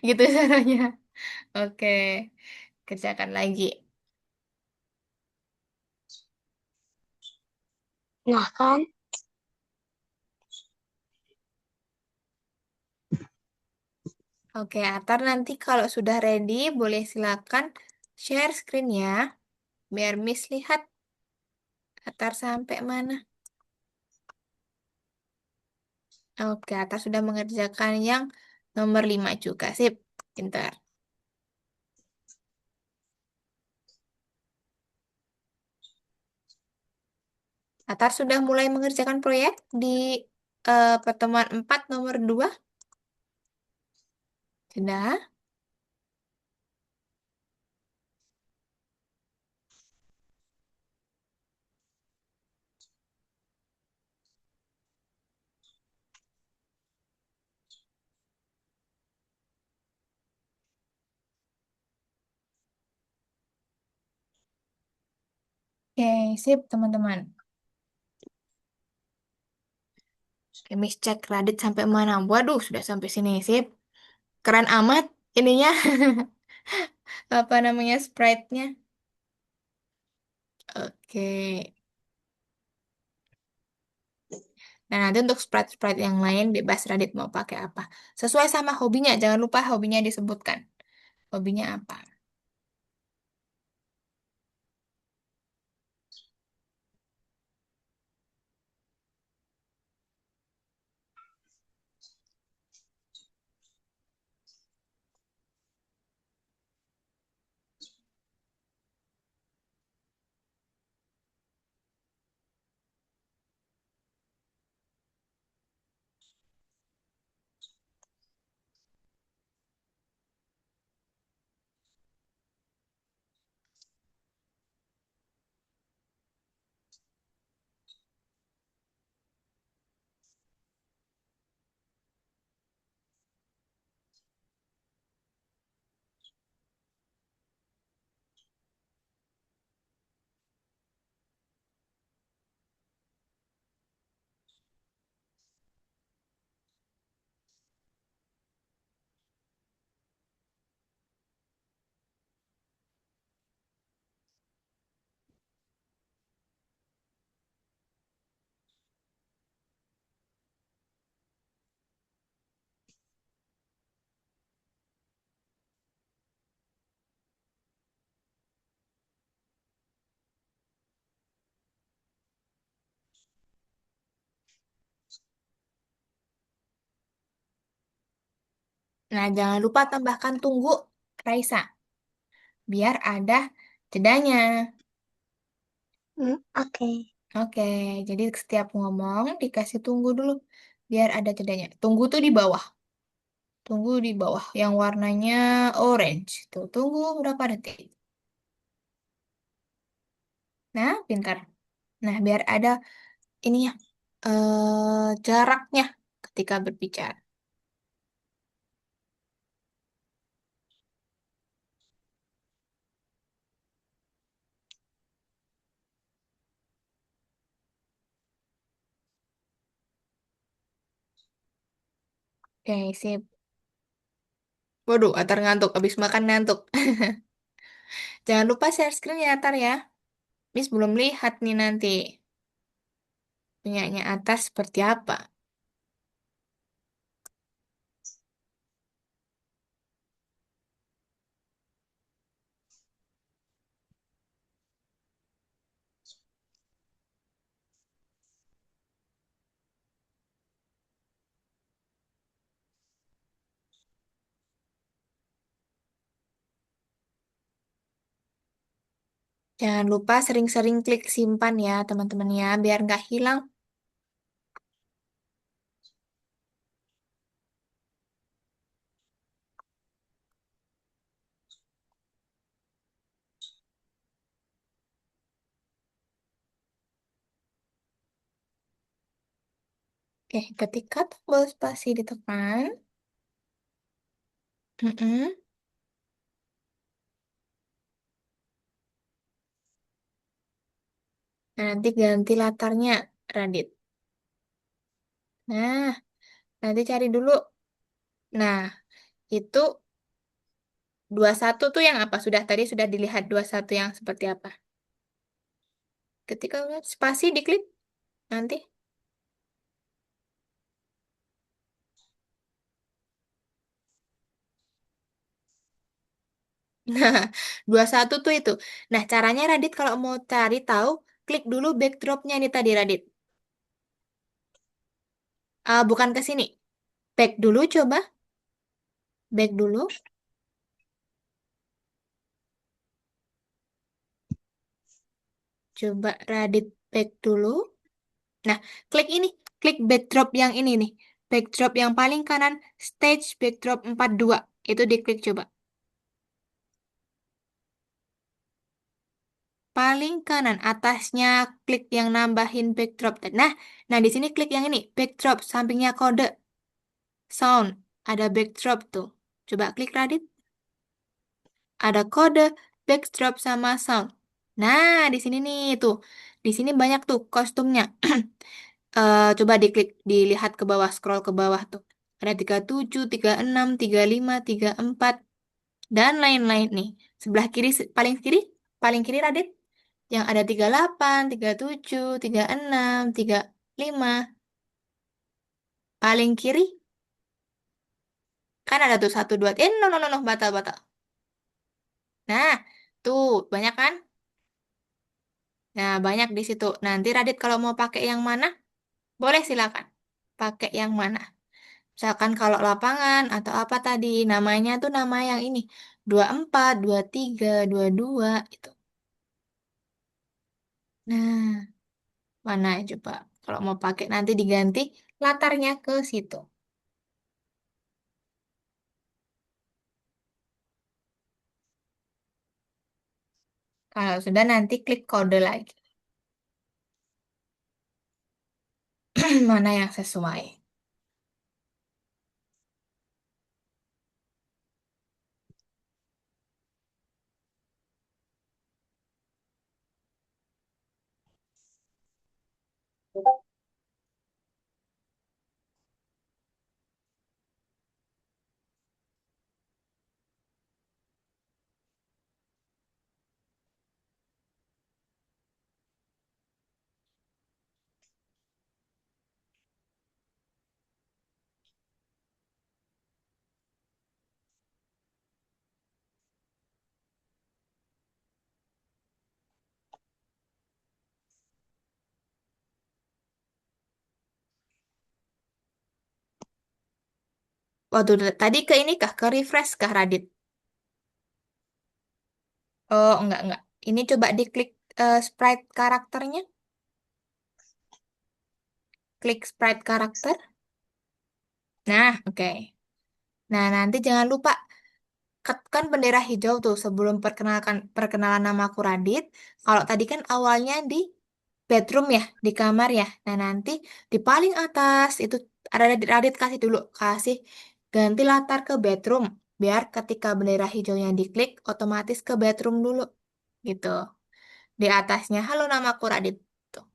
gitu caranya. Oke, kerjakan lagi. Nah kan, Oke, Atar nanti kalau sudah ready, boleh silakan share screen ya. Biar Miss lihat Atar sampai mana. Oke, atas sudah mengerjakan yang nomor 5 juga. Sip, pintar. Atar sudah mulai mengerjakan proyek di pertemuan 4 nomor 2. Sudah? Oke, sip teman-teman. Oke, Miss cek Radit sampai mana? Waduh, sudah sampai sini, sip. Keren amat ininya. Apa namanya sprite-nya? Oke. Nah, nanti untuk sprite-sprite yang lain bebas Radit mau pakai apa. Sesuai sama hobinya, jangan lupa hobinya disebutkan. Hobinya apa? Nah, jangan lupa tambahkan tunggu, Raisa. Biar ada jedanya. Oke. Oke, jadi setiap ngomong dikasih tunggu dulu. Biar ada jedanya. Tunggu tuh di bawah. Tunggu di bawah. Yang warnanya orange. Tuh, tunggu berapa detik. Nah, pintar. Nah, biar ada ininya. Jaraknya ketika berbicara. Oke, sip. Waduh, Atar ngantuk. Abis makan ngantuk. Jangan lupa share screen ya, Atar ya. Miss belum lihat nih nanti. Punyanya Atar seperti apa. Jangan lupa sering-sering klik simpan ya, teman-teman ya, biar nggak hilang. Oke, ketika tombol spasi ditekan, mm-mm, nah, nanti ganti latarnya, Radit. Nah, nanti cari dulu. Nah, itu 21 tuh yang apa? Tadi sudah dilihat 21 yang seperti apa. Ketika udah spasi diklik, nanti. Nah, 21 tuh itu. Nah, caranya Radit kalau mau cari tahu, klik dulu backdropnya nih tadi, Radit. Bukan ke sini. Back dulu coba. Back dulu. Coba Radit back dulu. Nah, klik ini. Klik backdrop yang ini nih. Backdrop yang paling kanan. Stage backdrop 42. Itu diklik coba. Paling kanan atasnya klik yang nambahin backdrop. Nah, di sini klik yang ini. Backdrop. Sampingnya kode. Sound. Ada backdrop tuh. Coba klik Radit. Ada kode, backdrop, sama sound. Nah, di sini nih tuh. Di sini banyak tuh kostumnya. Coba diklik, dilihat ke bawah, scroll ke bawah tuh. Ada 37, 36, 35, 34, dan lain-lain nih. Sebelah kiri, paling kiri Radit. Yang ada 38, 37, 36, 35. Paling kiri, kan ada tuh satu 2. No, no, no, no, batal, batal. Nah, tuh, banyak kan? Nah, banyak di situ. Nanti Radit kalau mau pakai yang mana, boleh silakan. Pakai yang mana? Misalkan kalau lapangan atau apa tadi, namanya tuh nama yang ini. 24, 23, 22 itu. Nah, mana ya coba. Kalau mau pakai nanti diganti latarnya ke situ. Kalau sudah nanti klik kode lagi. Mana yang sesuai. Waduh, tadi ke ini kah? Ke refresh kah, Radit? Oh, enggak. Ini coba diklik sprite karakternya. Klik sprite karakter. Nah, oke. Nah, nanti jangan lupa kan bendera hijau tuh sebelum perkenalan nama aku Radit. Kalau tadi kan awalnya di bedroom ya, di kamar ya. Nah, nanti di paling atas itu ada Radit kasih dulu, kasih ganti latar ke bedroom biar ketika bendera hijaunya diklik otomatis ke bedroom dulu gitu. Di atasnya halo namaku Radit. Tuh.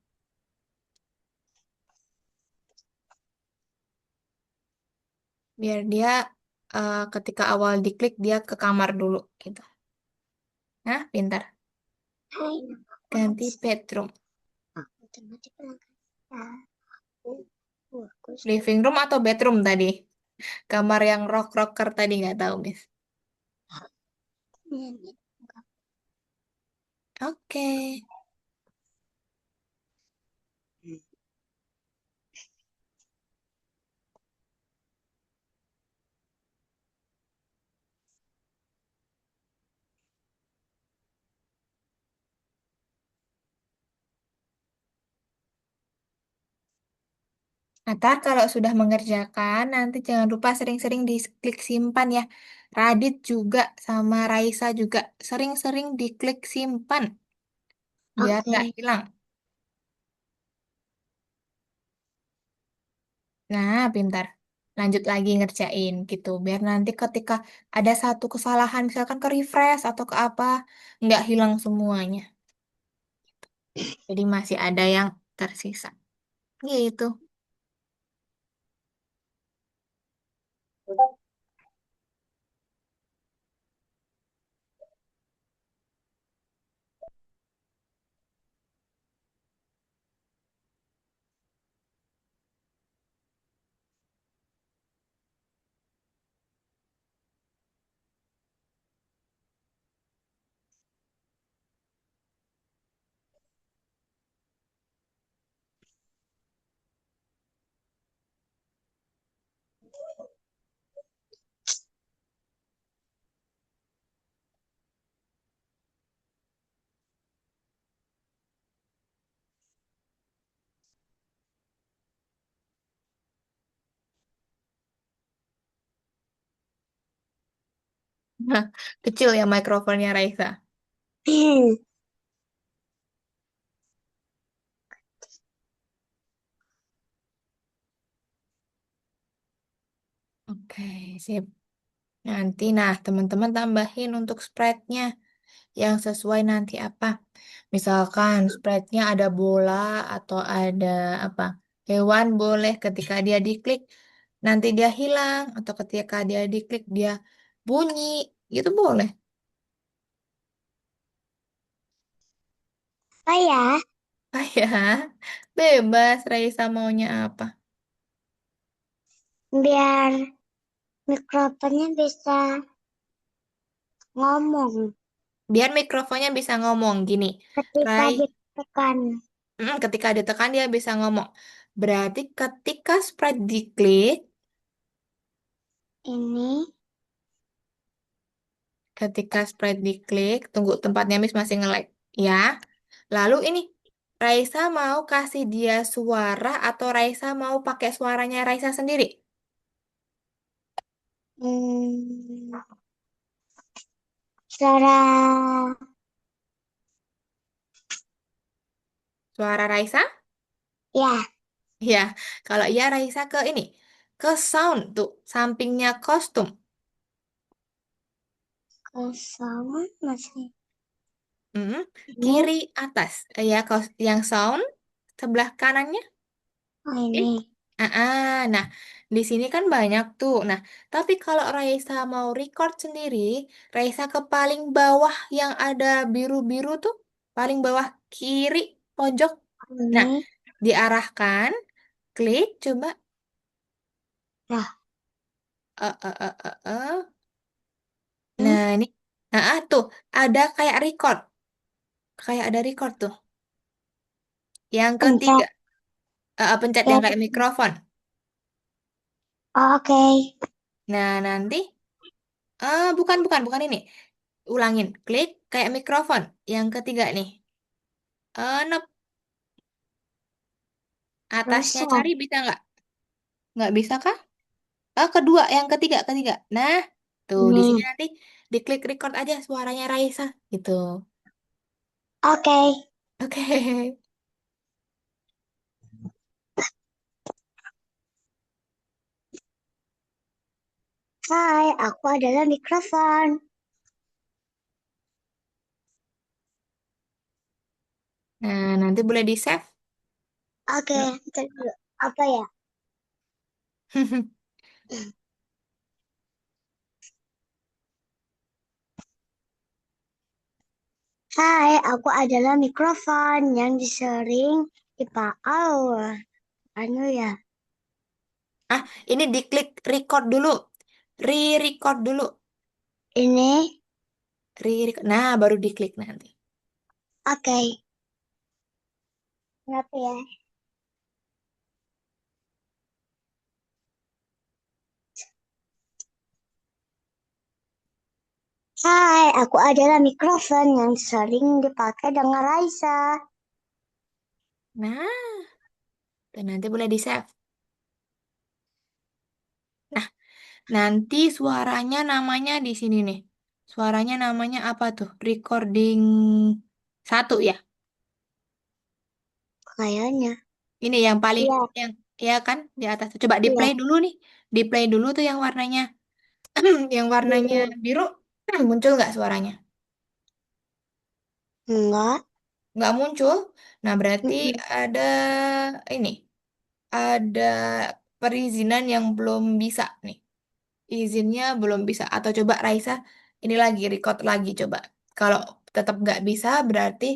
Biar dia ketika awal diklik dia ke kamar dulu gitu. Nah, pintar. Hai, Ganti bedroom. otomatis berangkat. Aku Living room atau bedroom tadi? Kamar yang rocker tadi nggak tahu, Miss. sebenarnya Oke. Ntar kalau sudah mengerjakan, nanti jangan lupa sering-sering diklik simpan ya. Radit juga sama Raisa juga sering-sering diklik simpan biar oke. nggak hilang. Nah, pintar. Lanjut lagi ngerjain gitu. Biar nanti ketika ada satu kesalahan, misalkan ke refresh atau ke apa, nggak hilang semuanya. Jadi masih ada yang tersisa. Gitu. Nah, kecil ya mikrofonnya Raisa. Oke, sip. Nanti, nah, teman-teman tambahin untuk sprite-nya yang sesuai nanti apa. Misalkan sprite-nya ada bola atau ada apa hewan boleh ketika dia diklik nanti dia hilang atau ketika dia diklik dia bunyi gitu boleh. Oh ya, Ah ya, bebas Raisa maunya apa. biar mikrofonnya bisa ngomong Biar mikrofonnya bisa ngomong gini. ketika Rai, ditekan. ketika ditekan dia bisa ngomong. Berarti ketika sprite diklik, Ini, ketika sprite diklik, tunggu tempatnya Miss masih nge-lag. Ya. Lalu ini, Raisa mau kasih dia suara atau Raisa mau pakai suaranya Raisa sendiri? hmm, suara, Suara Raisa? ya, Ya, kalau iya Raisa ke ini, ke sound tuh, sampingnya kostum. sama masih Mm, ini, kiri atas, ya yang sound sebelah kanannya. oh Eh, ini, nah di sini kan banyak tuh. Nah, tapi kalau Raisa mau record sendiri, Raisa ke paling bawah yang ada biru-biru tuh, paling bawah kiri pojok. Nah, ini, diarahkan, klik, coba. lah, Eh, eh, eh, hmm, Nah, ini, tuh ada kayak record, kayak ada record tuh. Yang pencet, ketiga, pencet ya, yang kayak mikrofon. oh, oke, Nah, nanti, bukan, bukan, bukan ini. Ulangin, klik kayak mikrofon. Yang ketiga nih. Nope. Atasnya rusak, cari bisa nggak? Nggak bisa kah? Kedua, yang ketiga, ketiga. Nah, tuh di sini ini, nanti diklik record aja suaranya Raisa gitu. oke. Oke. Hai, aku adalah mikrofon. Nah, nanti boleh di save. Oke, ntar dulu. Apa ya? Hai, aku adalah mikrofon yang disering dipakai. Anu ya, Ini diklik record dulu. Re-record dulu. ini, Nah, baru diklik nanti. oke. Kenapa ya? Hai, aku adalah mikrofon yang sering dipakai dengan Raisa. Nah, dan nanti boleh di save. Nah, nanti suaranya namanya di sini nih. Suaranya namanya apa tuh? Recording satu ya. Kayaknya. Ini yang paling Iya, yang ya kan di atas. Coba di iya. play dulu nih. Di play dulu tuh yang warnanya yang warnanya Dulu. biru. Muncul nggak suaranya? Enggak. Nggak muncul. Nah, berarti Mm-mm. ada ini. Ada perizinan yang belum bisa nih. Izinnya belum bisa. Atau coba Raisa ini lagi record lagi coba. Kalau tetap nggak bisa berarti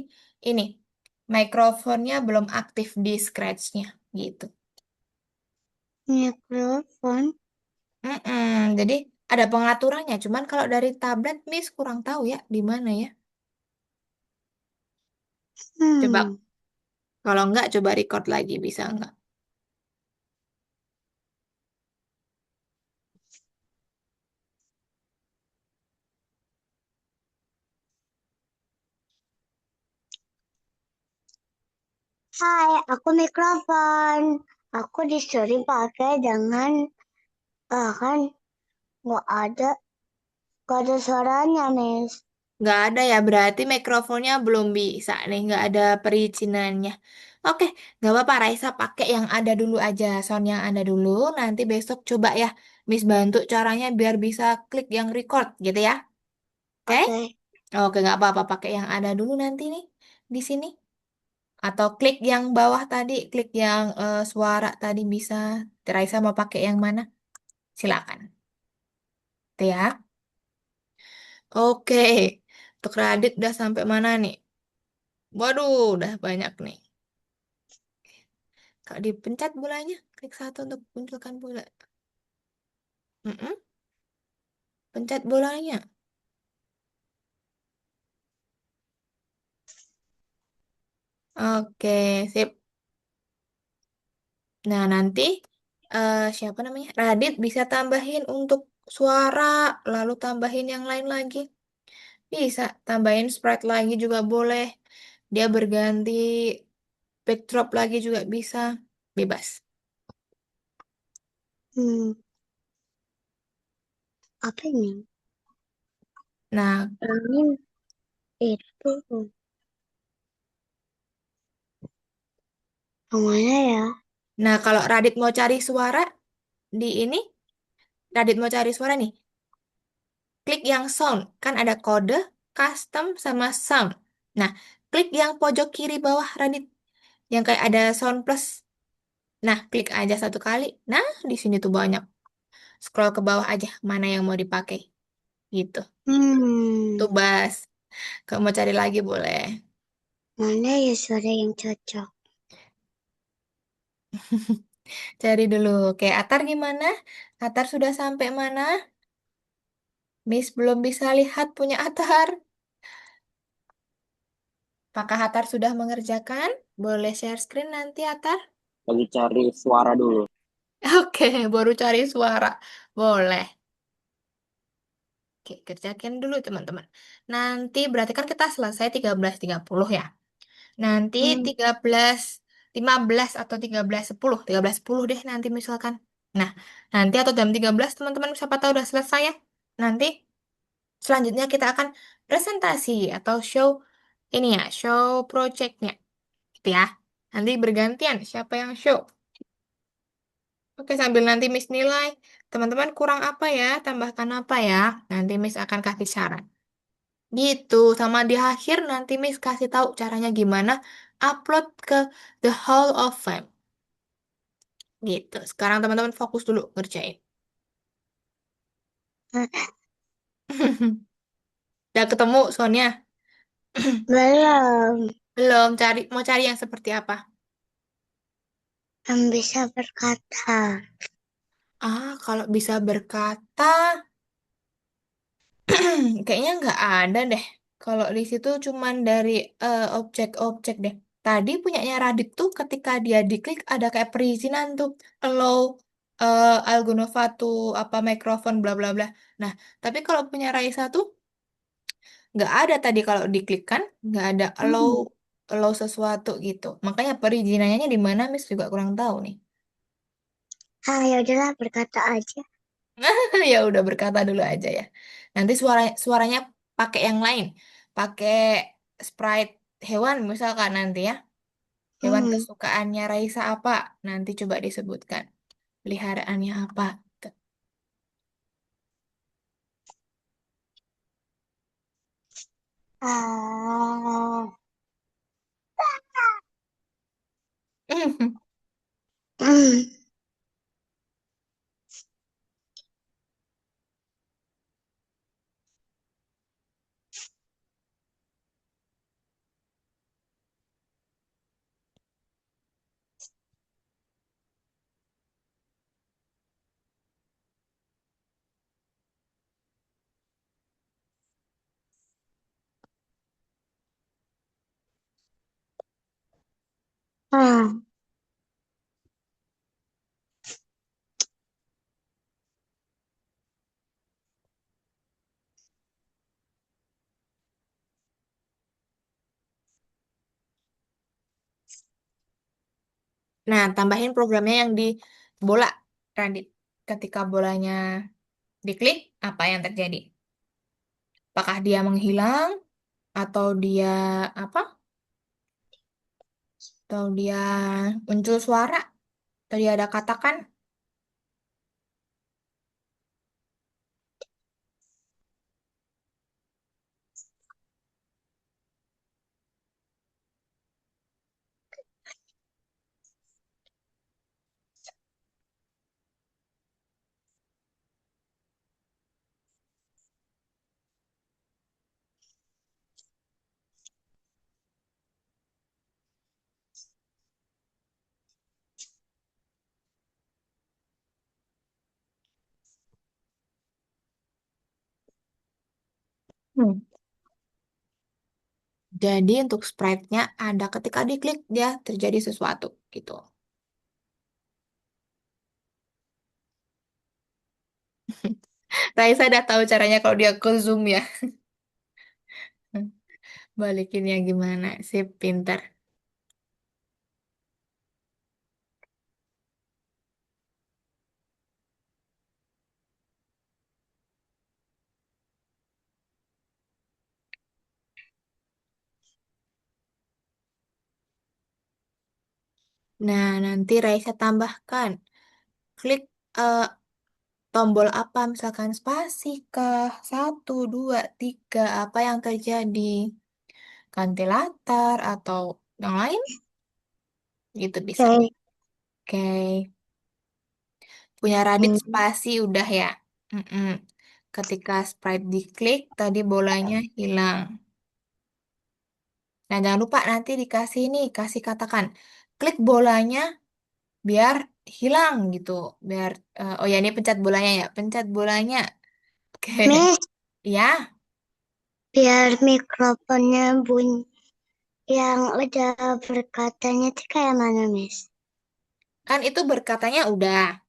ini mikrofonnya belum aktif di scratch-nya gitu. Mikrofon. Jadi ada pengaturannya. Cuman kalau dari tablet Miss kurang tahu ya di mana ya. Coba Hmm. kalau nggak coba record lagi bisa nggak? Hai, aku mikrofon. Aku disering pakai dengan kan nggak ada Gak ada suaranya, Miss. Nggak ada ya, berarti mikrofonnya belum bisa nih, nggak ada perizinannya. Oke, nggak apa-apa Raisa, pakai yang ada dulu aja, sound yang ada dulu. Nanti besok coba ya, Miss bantu caranya biar bisa klik yang record gitu ya. Oke? Oke. Oke, nggak apa-apa, pakai yang ada dulu nanti nih di sini. Atau klik yang bawah tadi, klik yang suara tadi bisa. Raisa mau pakai yang mana? Silakan. Tuh ya. Oke, untuk Radit udah sampai mana nih? Waduh, udah banyak nih. Kalau dipencet bolanya, klik satu untuk munculkan bola. Mm-mm, pencet bolanya. Oke, sip. Nah, nanti siapa namanya? Radit bisa tambahin untuk suara, lalu tambahin yang lain lagi. Bisa, tambahin sprite lagi juga boleh. Dia berganti backdrop lagi juga bisa. Bebas. Hmm, apa ini? Nah, Angin itu yang mana ya? nah, kalau Radit mau cari suara di ini, Radit mau cari suara nih. Klik yang sound, kan ada kode, custom, sama sound. Nah, klik yang pojok kiri bawah Radit, yang kayak ada sound plus. Nah, klik aja satu kali. Nah, di sini tuh banyak. Scroll ke bawah aja, mana yang mau dipakai. Gitu. Tuh, Hmm, Bas. Kalau mau cari lagi boleh. mana ya suara yang cocok? Cari dulu. Oke, Atar gimana? Atar sudah sampai mana? Miss belum bisa lihat punya Atar. Apakah Atar sudah mengerjakan? Boleh share screen nanti, Atar? Lagi cari suara dulu. Oke, baru cari suara. Boleh. Oke, kerjakan dulu teman-teman. Nanti berarti kan kita selesai 13.30 ya. Nanti Hmm, 13.15 atau 13.10. 13.10 deh nanti misalkan. Nah, nanti atau jam 13 teman-teman siapa tahu udah selesai ya. Nanti selanjutnya kita akan presentasi atau show ini ya, show projectnya. Gitu ya. Nanti bergantian siapa yang show. Oke, sambil nanti Miss nilai, teman-teman kurang apa ya, tambahkan apa ya. Nanti Miss akan kasih saran. Gitu, sama di akhir nanti Miss kasih tahu caranya gimana upload ke The Hall of Fame. Gitu. Sekarang teman-teman fokus dulu ngerjain. Udah ketemu soalnya. belum. Belum cari, mau cari yang seperti apa? Yang bisa berkata. Kalau bisa berkata, kayaknya nggak ada deh. Kalau di situ cuman dari objek-objek deh. Tadi punyanya Radit tuh ketika dia diklik ada kayak perizinan tuh allow Algonova tuh apa mikrofon bla bla bla. Nah, tapi kalau punya Raisa tuh nggak ada tadi kalau diklik kan nggak ada allow Hmm. allow sesuatu gitu. Makanya perizinannya di mana Miss juga kurang tahu nih. Ya udahlah berkata aja. Ya udah berkata dulu aja ya. Nanti suaranya pakai yang lain. Pakai sprite hewan misalkan nanti ya. Hewan Hmm. kesukaannya Raisa apa? Nanti coba disebutkan. Peliharaannya apa? Ah. Hmm. Ah. Nah, tambahin programnya yang di bola, Radit. Ketika bolanya diklik, apa yang terjadi? Apakah dia menghilang atau dia apa? Atau dia muncul suara? Atau dia ada katakan? Hmm. Jadi untuk sprite-nya ada ketika diklik dia terjadi sesuatu gitu. Raisa udah tahu caranya kalau dia ke Zoom ya. Balikinnya gimana? Sip, pinter. Nah, nanti Raisa tambahkan. Klik eh, tombol apa, misalkan spasi kah, satu, dua, tiga, apa yang terjadi? Ganti latar atau yang lain? Gitu bisa. Oke. Oke. Punya Radit Hmm. spasi udah ya. Mm-mm. Ketika sprite diklik, tadi bolanya hilang. Nah, jangan lupa nanti dikasih ini, kasih katakan. Klik bolanya biar hilang gitu. Biar, oh ya ini pencet bolanya ya. Pencet bolanya. Oke. Miss, Ya, biar mikrofonnya bunyi yang udah berkatanya itu kayak mana, Miss? kan itu berkatanya udah.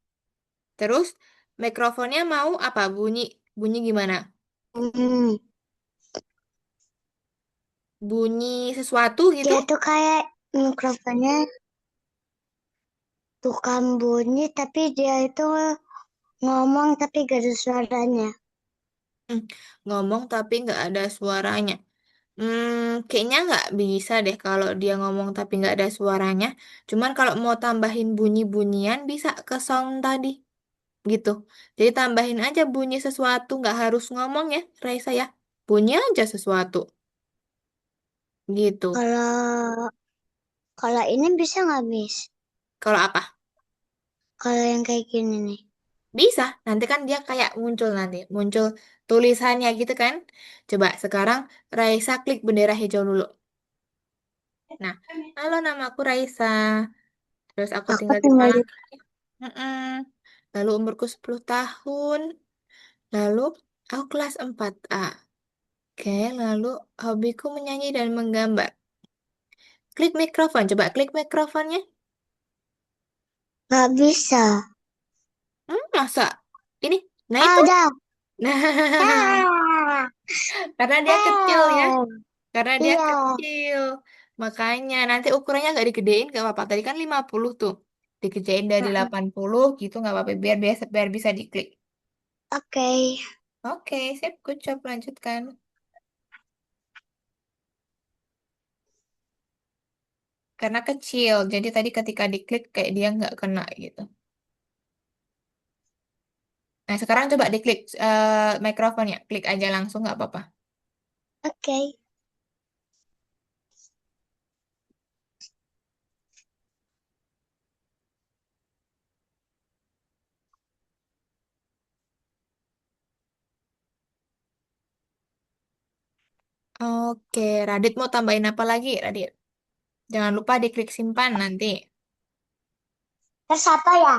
Terus mikrofonnya mau apa? Bunyi bunyi gimana? Hmm. Bunyi sesuatu gitu? Dia tuh kayak mikrofonnya bukan bunyi, tapi dia itu ngomong tapi gak ada suaranya. Hmm, ngomong tapi nggak ada suaranya. Kayaknya nggak bisa deh kalau dia ngomong tapi nggak ada suaranya. Cuman kalau mau tambahin bunyi-bunyian bisa ke sound tadi gitu. Jadi tambahin aja bunyi sesuatu, nggak harus ngomong ya, Raisa ya. Bunyi aja sesuatu gitu. Kalau kalau ini bisa nggak, Miss? Kalau apa? Kalau yang kayak gini nih. Bisa. Nanti kan dia kayak muncul nanti, muncul tulisannya gitu kan. Coba sekarang Raisa klik bendera hijau dulu. Nah, halo nama aku Raisa. Terus aku Aku tinggal di tinggal di Malang. Mm-mm. Lalu umurku 10 tahun. Lalu aku kelas 4A. Oke, lalu hobiku menyanyi dan menggambar. Klik mikrofon, coba klik mikrofonnya. nggak bisa. Masa? Ini, nah Ah, itu. udah. Nah, Ah, karena dia kecil ya. ah. Karena dia Iya. kecil. Makanya nanti ukurannya nggak digedein gak apa-apa. Tadi kan 50 tuh. Dikerjain dari Mm-mm. 80 gitu nggak apa-apa. Biar bisa diklik. Oke. Oke, sip. Good job. Lanjutkan. Karena kecil. Jadi tadi ketika diklik kayak dia nggak kena gitu. Nah, sekarang coba diklik mikrofonnya. Klik aja langsung nggak apa-apa. Oke. Oke, Radit mau tambahin apa lagi, Radit? Jangan lupa diklik simpan nanti. Terus apa ya?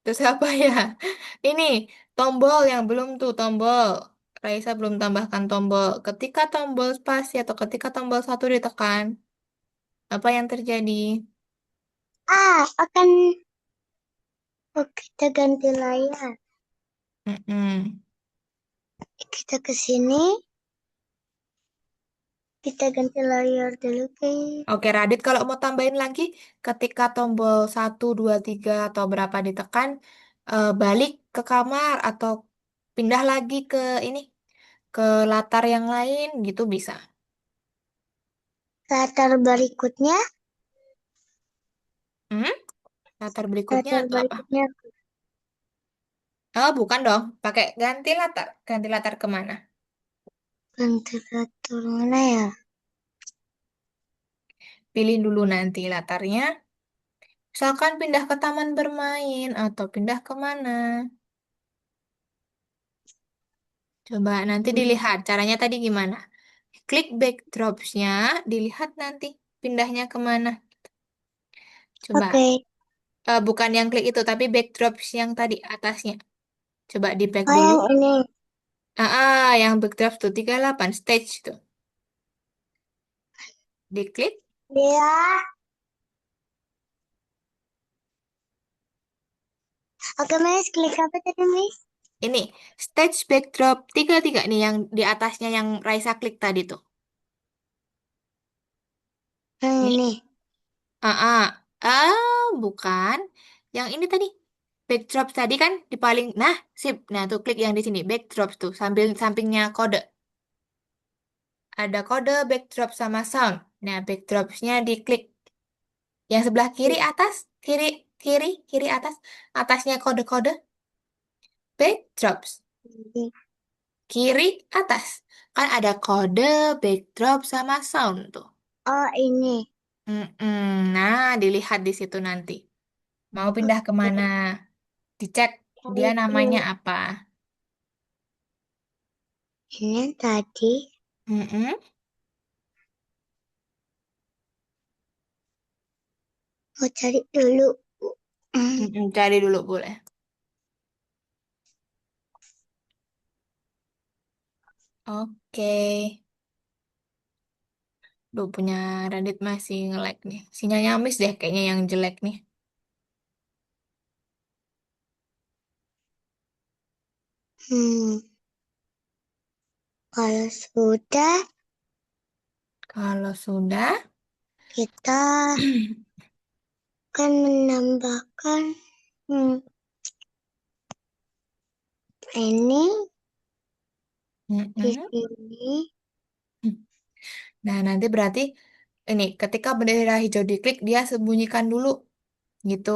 Terus apa ya? Ini tombol yang belum tuh tombol. Raisa belum tambahkan tombol. Ketika tombol spasi atau ketika tombol satu ditekan, apa yang terjadi? Ah, akan kita ganti layar. Mm-mm. Kita ke sini. Kita ganti layar dulu, guys. Oke, Radit kalau mau tambahin lagi, ketika tombol satu 2 3 atau berapa ditekan, balik ke kamar atau pindah lagi ke ini, ke latar yang lain gitu bisa. Latar berikutnya, Hmm? Latar berikutnya latar atau apa? berikutnya Oh, bukan dong. Pakai ganti latar. Ganti latar kemana? ventilator mana ya? Pilih dulu nanti latarnya. Misalkan pindah ke taman bermain atau pindah kemana. Coba nanti Hmm, dilihat caranya tadi gimana. Klik backdrops-nya, dilihat nanti pindahnya kemana. Coba, Oke, bukan yang klik itu, tapi backdrops yang tadi atasnya. Coba di back oh dulu. yang ini. Yang backdrops tuh 38 stage tuh. Diklik. Dia, oke Miss, klik apa tadi Miss? Ini, stage backdrop 33 nih yang di atasnya yang Raisa klik tadi tuh. Yang Ini, ini. ah, ah, bukan. Yang ini tadi. Backdrop tadi kan di paling, nah, sip. Nah, tuh klik yang di sini, backdrops tuh, sambil sampingnya kode. Ada kode backdrop sama sound. Nah, backdropsnya diklik. Yang sebelah kiri atas, kiri atas, atasnya kode-kode, backdrops. Ini. Kiri atas. Kan ada kode, backdrop, sama sound tuh. Oh ini. Mm-mm. Nah, dilihat di situ nanti. Mau pindah kemana? Dicek dia Yang namanya ini. apa. Ini yang tadi. Mm-mm. Mau cari dulu. Hmm, Mm-mm. Cari dulu boleh. Oke. Duh, punya Radit masih nge-lag nih. Sinyalnya miss deh kayaknya yang jelek nih. hmm. Kalau sudah, Kalau sudah, kita akan menambahkan hmm, ini di mm-mm. sini. Nah, nanti berarti ini ketika bendera hijau diklik dia sembunyikan dulu gitu.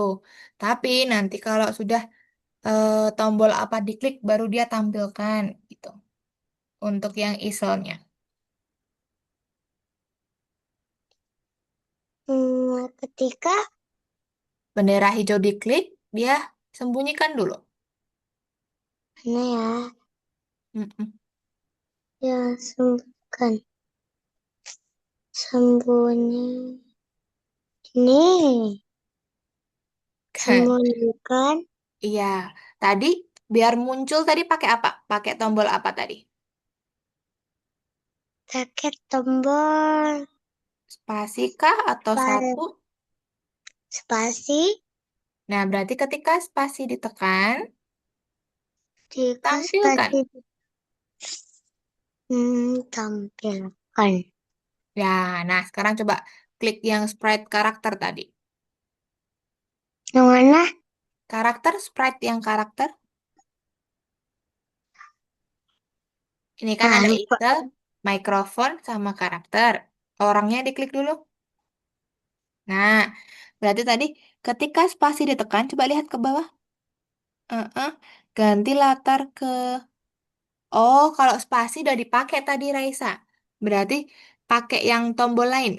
Tapi nanti kalau sudah tombol apa diklik baru dia tampilkan gitu untuk yang isolnya. Ketika Bendera hijau diklik dia sembunyikan dulu. mana ya? Mm-mm. Ya, sembunyikan. Sembunyi. Ini. Kan? Sembunyikan. Iya. Tadi biar muncul tadi pakai apa? Pakai tombol apa tadi? Pakai tombol Spasi kah atau pada satu? spasi. Nah, berarti ketika spasi ditekan, Jika tampilkan. spasi tampilkan. Ya, nah sekarang coba klik yang sprite karakter tadi. Yang mana? Karakter, sprite yang karakter. Ini kan ada Lupa. Excel, mikrofon, sama karakter. Orangnya diklik dulu. Nah, berarti tadi ketika spasi ditekan, coba lihat ke bawah. Ganti latar ke... Oh, kalau spasi udah dipakai tadi Raisa. Berarti pakai yang tombol lain.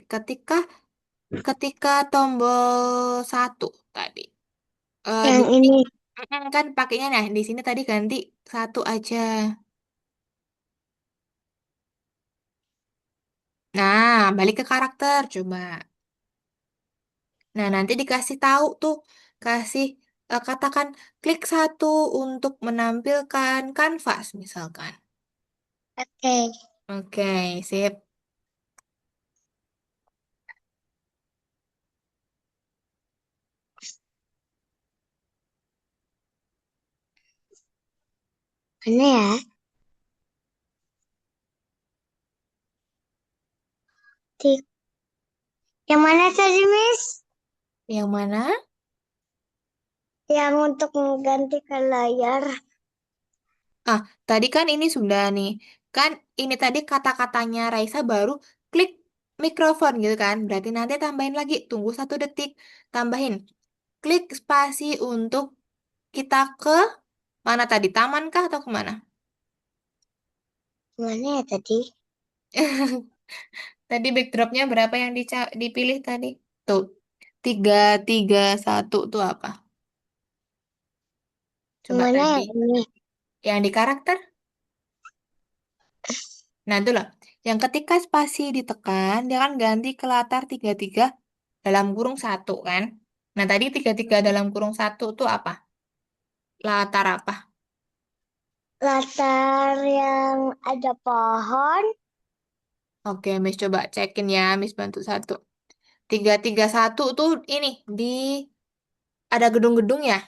Ketika tombol satu tadi. Di Yang sini ini. kan pakainya nah di sini tadi ganti satu aja. Nah, balik ke karakter coba. Nah, nanti dikasih tahu tuh, kasih katakan klik satu untuk menampilkan kanvas misalkan. Oke. Oke, sip. Mana ya? Di, yang mana tadi, Miss? Yang mana? Yang untuk mengganti ke layar. Ah, tadi kan ini sudah nih. Kan ini tadi kata-katanya Raisa baru klik mikrofon gitu kan. Berarti nanti tambahin lagi, tunggu 1 detik. Tambahin, klik spasi untuk kita ke mana tadi? Taman kah atau kemana? Gimana ya tadi? Tadi backdropnya berapa yang dipilih tadi? Tuh, 3, 3, 1 tuh apa? Coba Gimana tadi. yang ini? Yang di karakter? Nah, itu loh. Yang ketika spasi ditekan, dia kan ganti ke latar 33 dalam kurung 1 kan? Nah, tadi 33 dalam kurung 1 tuh apa? Latar apa? Latar yang ada pohon. Oke, Miss coba cekin ya, Miss bantu satu. 3, 3, 1 tuh ini, di ada gedung-gedung ya?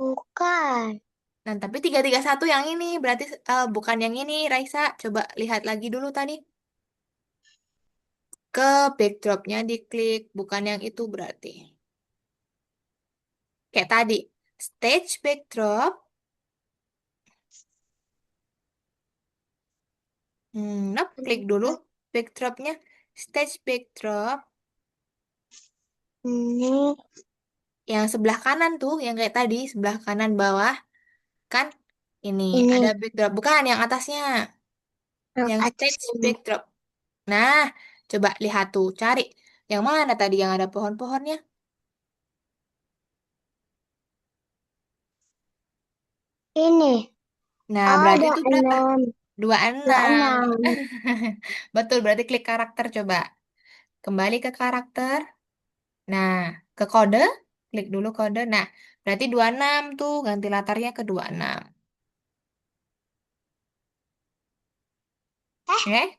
Bukan. Nah, tapi 3, 3, 1 yang ini, berarti bukan yang ini, Raisa. Coba lihat lagi dulu tadi. Ke backdropnya diklik, bukan yang itu berarti. Kayak tadi, stage backdrop. Nope, klik dulu backdropnya. Stage backdrop. Ini, Yang sebelah kanan tuh, yang kayak tadi, sebelah kanan bawah. Kan ini ada ini backdrop. Bukan, yang atasnya. yang Yang atas stage ini. backdrop. Nah, coba lihat tuh, cari. Yang mana tadi yang ada pohon-pohonnya? Ini. Nah, Oh, berarti ada itu berapa? 6. dua Ada enam 6. Betul, berarti klik karakter coba. Kembali ke karakter. Nah, ke kode. Klik dulu kode. Nah, berarti 26 tuh. Ganti latarnya ke 26.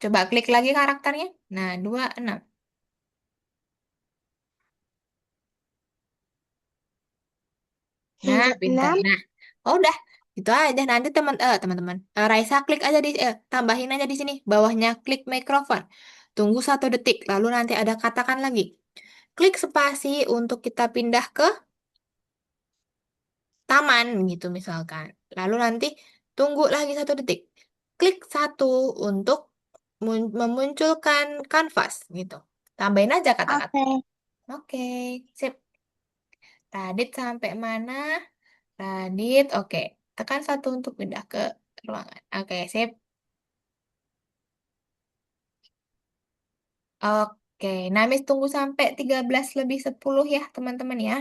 Coba klik lagi karakternya. Nah, 26. Nah, Yang pinter. 6. Nah, oh, udah. Itu aja. Nanti teman-teman. Raisa klik aja tambahin aja di sini. Bawahnya klik mikrofon. Tunggu 1 detik. Lalu nanti ada katakan lagi. Klik spasi untuk kita pindah ke taman gitu misalkan. Lalu nanti tunggu lagi 1 detik. Klik 1 untuk memunculkan kanvas gitu. Tambahin aja kata-kata. Oke. Oke, sip. Radit sampai mana? Radit, oke. Tekan 1 untuk pindah ke ruangan. Oke, sip. Oke, Namis tunggu sampai 13 lebih 10 ya teman-teman ya.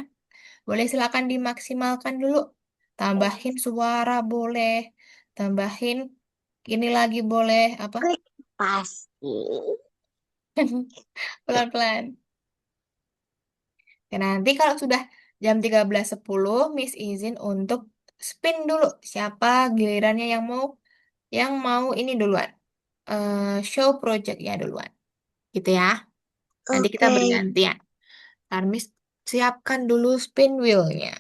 Boleh silakan dimaksimalkan dulu. Tambahin suara boleh. Tambahin ini lagi boleh apa? Klik pasti. Pelan-pelan. Dan nanti kalau sudah jam 13.10, Miss izin untuk spin dulu. Siapa gilirannya yang mau ini duluan. Show projectnya duluan. Gitu ya. Nanti kita Oke. bergantian. Ntar Miss siapkan dulu spin wheel-nya.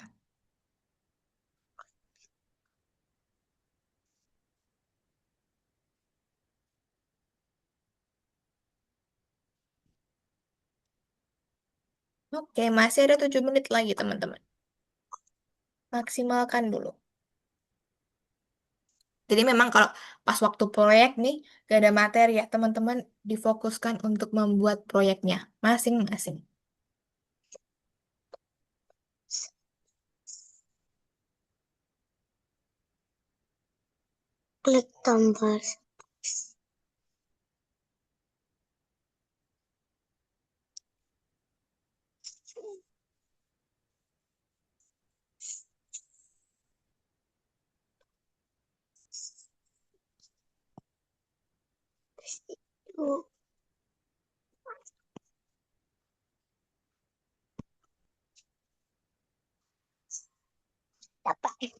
Oke, masih ada 7 menit lagi teman-teman. Maksimalkan dulu. Jadi memang kalau pas waktu proyek nih, gak ada materi ya, teman-teman difokuskan untuk membuat proyeknya masing-masing. Klik tombol. Dapat.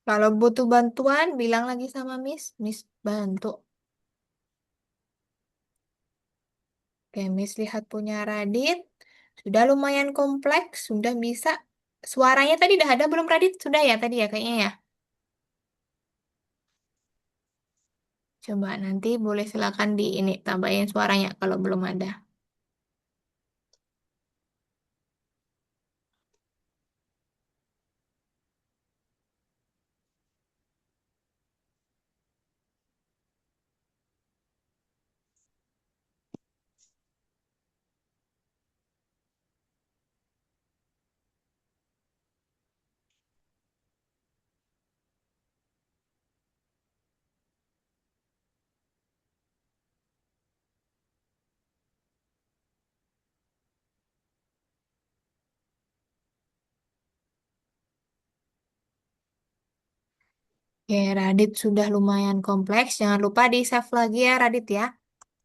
Kalau butuh bantuan, bilang lagi sama Miss. Miss bantu. Oke, Miss lihat punya Radit. Sudah lumayan kompleks, sudah bisa. Suaranya tadi udah ada belum Radit? Sudah ya tadi ya kayaknya ya. Coba nanti boleh silakan di ini tambahin suaranya kalau belum ada. Oke, Radit sudah lumayan kompleks. Jangan lupa di-save lagi ya, Radit ya.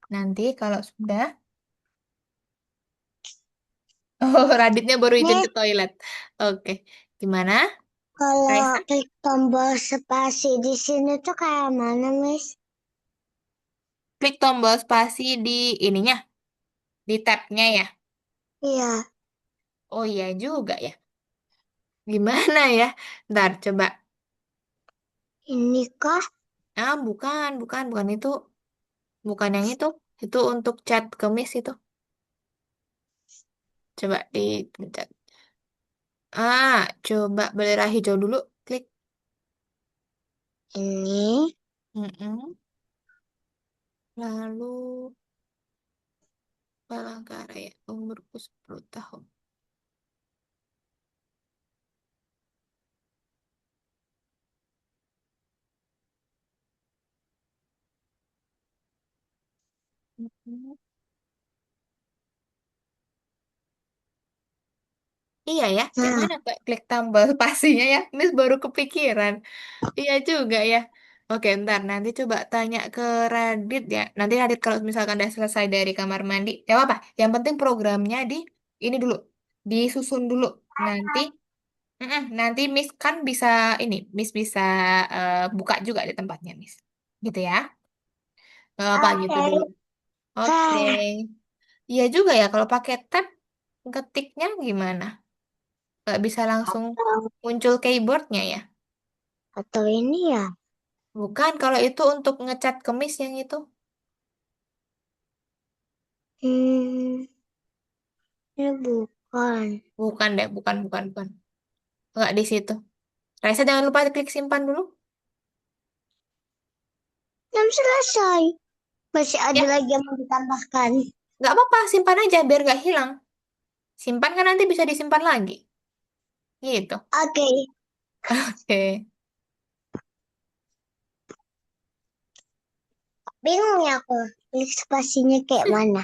Nanti kalau sudah... Oh, Raditnya baru izin Nih, ke toilet. Oke, gimana, kalau Raisa? klik tombol spasi di sini tuh kayak mana, Miss? Klik tombol spasi di ininya, di tab-nya ya. Iya, Oh iya juga ya. Gimana ya? Ntar coba. ini kah? Ah, bukan itu. Bukan yang itu. Itu untuk chat ke Miss itu. Coba dipencet. Ah, coba bendera hijau dulu. Klik. Ini. Mm-mm. Lalu Palangkaraya. Umurku 10 tahun. Mm-mm. Iya ya, kayak Nah, mana kayak klik tombol spasinya ya? Miss baru kepikiran. Iya juga ya. Oke, ntar nanti coba tanya ke Radit ya. Nanti Radit kalau misalkan udah selesai dari kamar mandi, ya apa? Yang penting programnya di ini dulu, disusun dulu. Nanti, nanti Miss kan bisa ini, Miss bisa buka juga di tempatnya Miss, gitu ya. Nggak apa gitu oke. dulu. Oke. Iya juga ya, kalau pakai tab ketiknya gimana? Nggak bisa langsung Atau, muncul keyboardnya ya? atau ini ya? Bukan, kalau itu untuk ngecat ke Miss yang itu. Hmm, ini bukan. Bukan deh, bukan. Nggak di situ. Raisa jangan lupa klik simpan dulu. Belum selesai. Masih ada Ya, lagi yang mau ditambahkan. nggak apa-apa, simpan aja biar nggak hilang. Simpan kan nanti bisa disimpan lagi. Gitu. Oke, Oke. bingung ya aku. Klik spasinya kayak mana?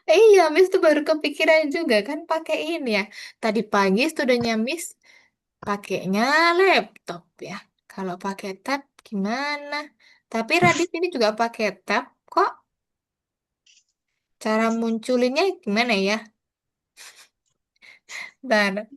Iya, Miss tuh baru kepikiran juga kan pakai ini ya. Tadi pagi studionya Miss pakainya laptop ya. Kalau pakai tab gimana? Tapi Radit ini juga pakai tab kok. Cara munculinnya gimana ya? Dan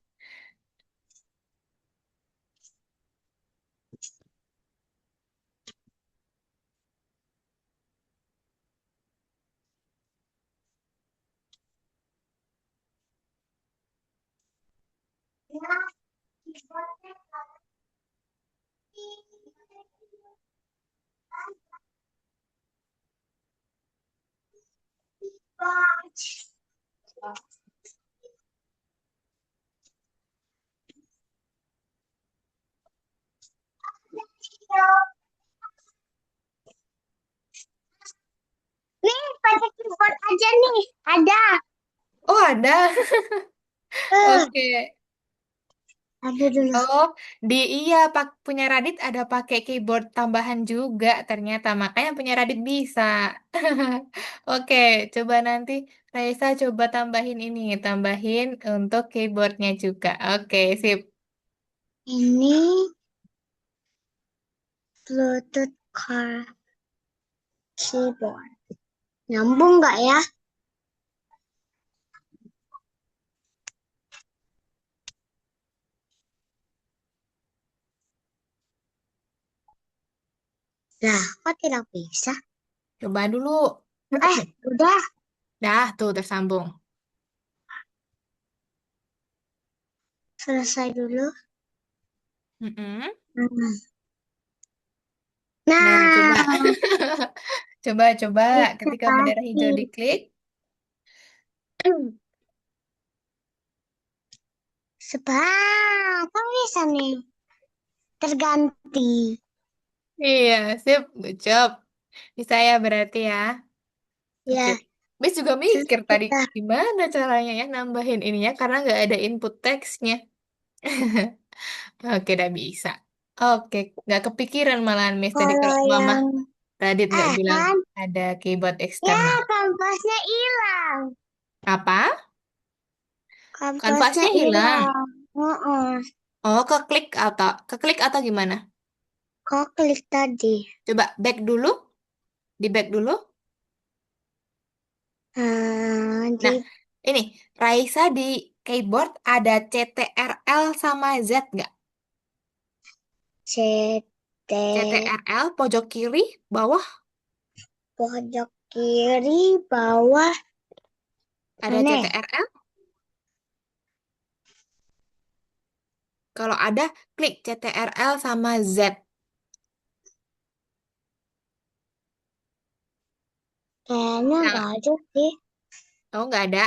Nih, pakai keyboard aja nih. Ada. oh ada. Eh, Oke. ada dulu. Oh, iya pak punya Radit ada pakai keyboard tambahan juga ternyata makanya punya Radit bisa. Oke, coba nanti Raisa coba tambahin ini, tambahin untuk keyboardnya juga. Oke, sip. Ini Bluetooth car keyboard. Nyambung nggak ya? Lah, kok tidak bisa? Coba dulu. Udah Dah, tuh tersambung. selesai dulu. Mm-mm. Hmm. Nah, coba. Nah, Coba itu ketika bendera pasti. hijau diklik. Kan bisa nih. Terganti. Iya, sip. Good job. Bisa ya berarti ya. Oke. Ya, Miss juga terus mikir tadi kita gimana caranya ya nambahin ininya karena nggak ada input teksnya. Oke, udah bisa. Oke, nggak kepikiran malahan Miss tadi kalau kalau Mama yang Radit nggak bilang kan ada keyboard ya eksternal. kampasnya hilang. Apa? Kampasnya Kanvasnya hilang. hilang. Heeh. Oh, keklik atau gimana? Kok klik tadi? Coba back dulu, di back dulu. Di Nah, ini Raisa di keyboard ada CTRL sama Z nggak? CT CTRL pojok kiri bawah pojok kiri bawah ada mana? CTRL. Kalau ada, klik CTRL sama Z. Kayaknya Nah, nggak ada sih. oh nggak ada.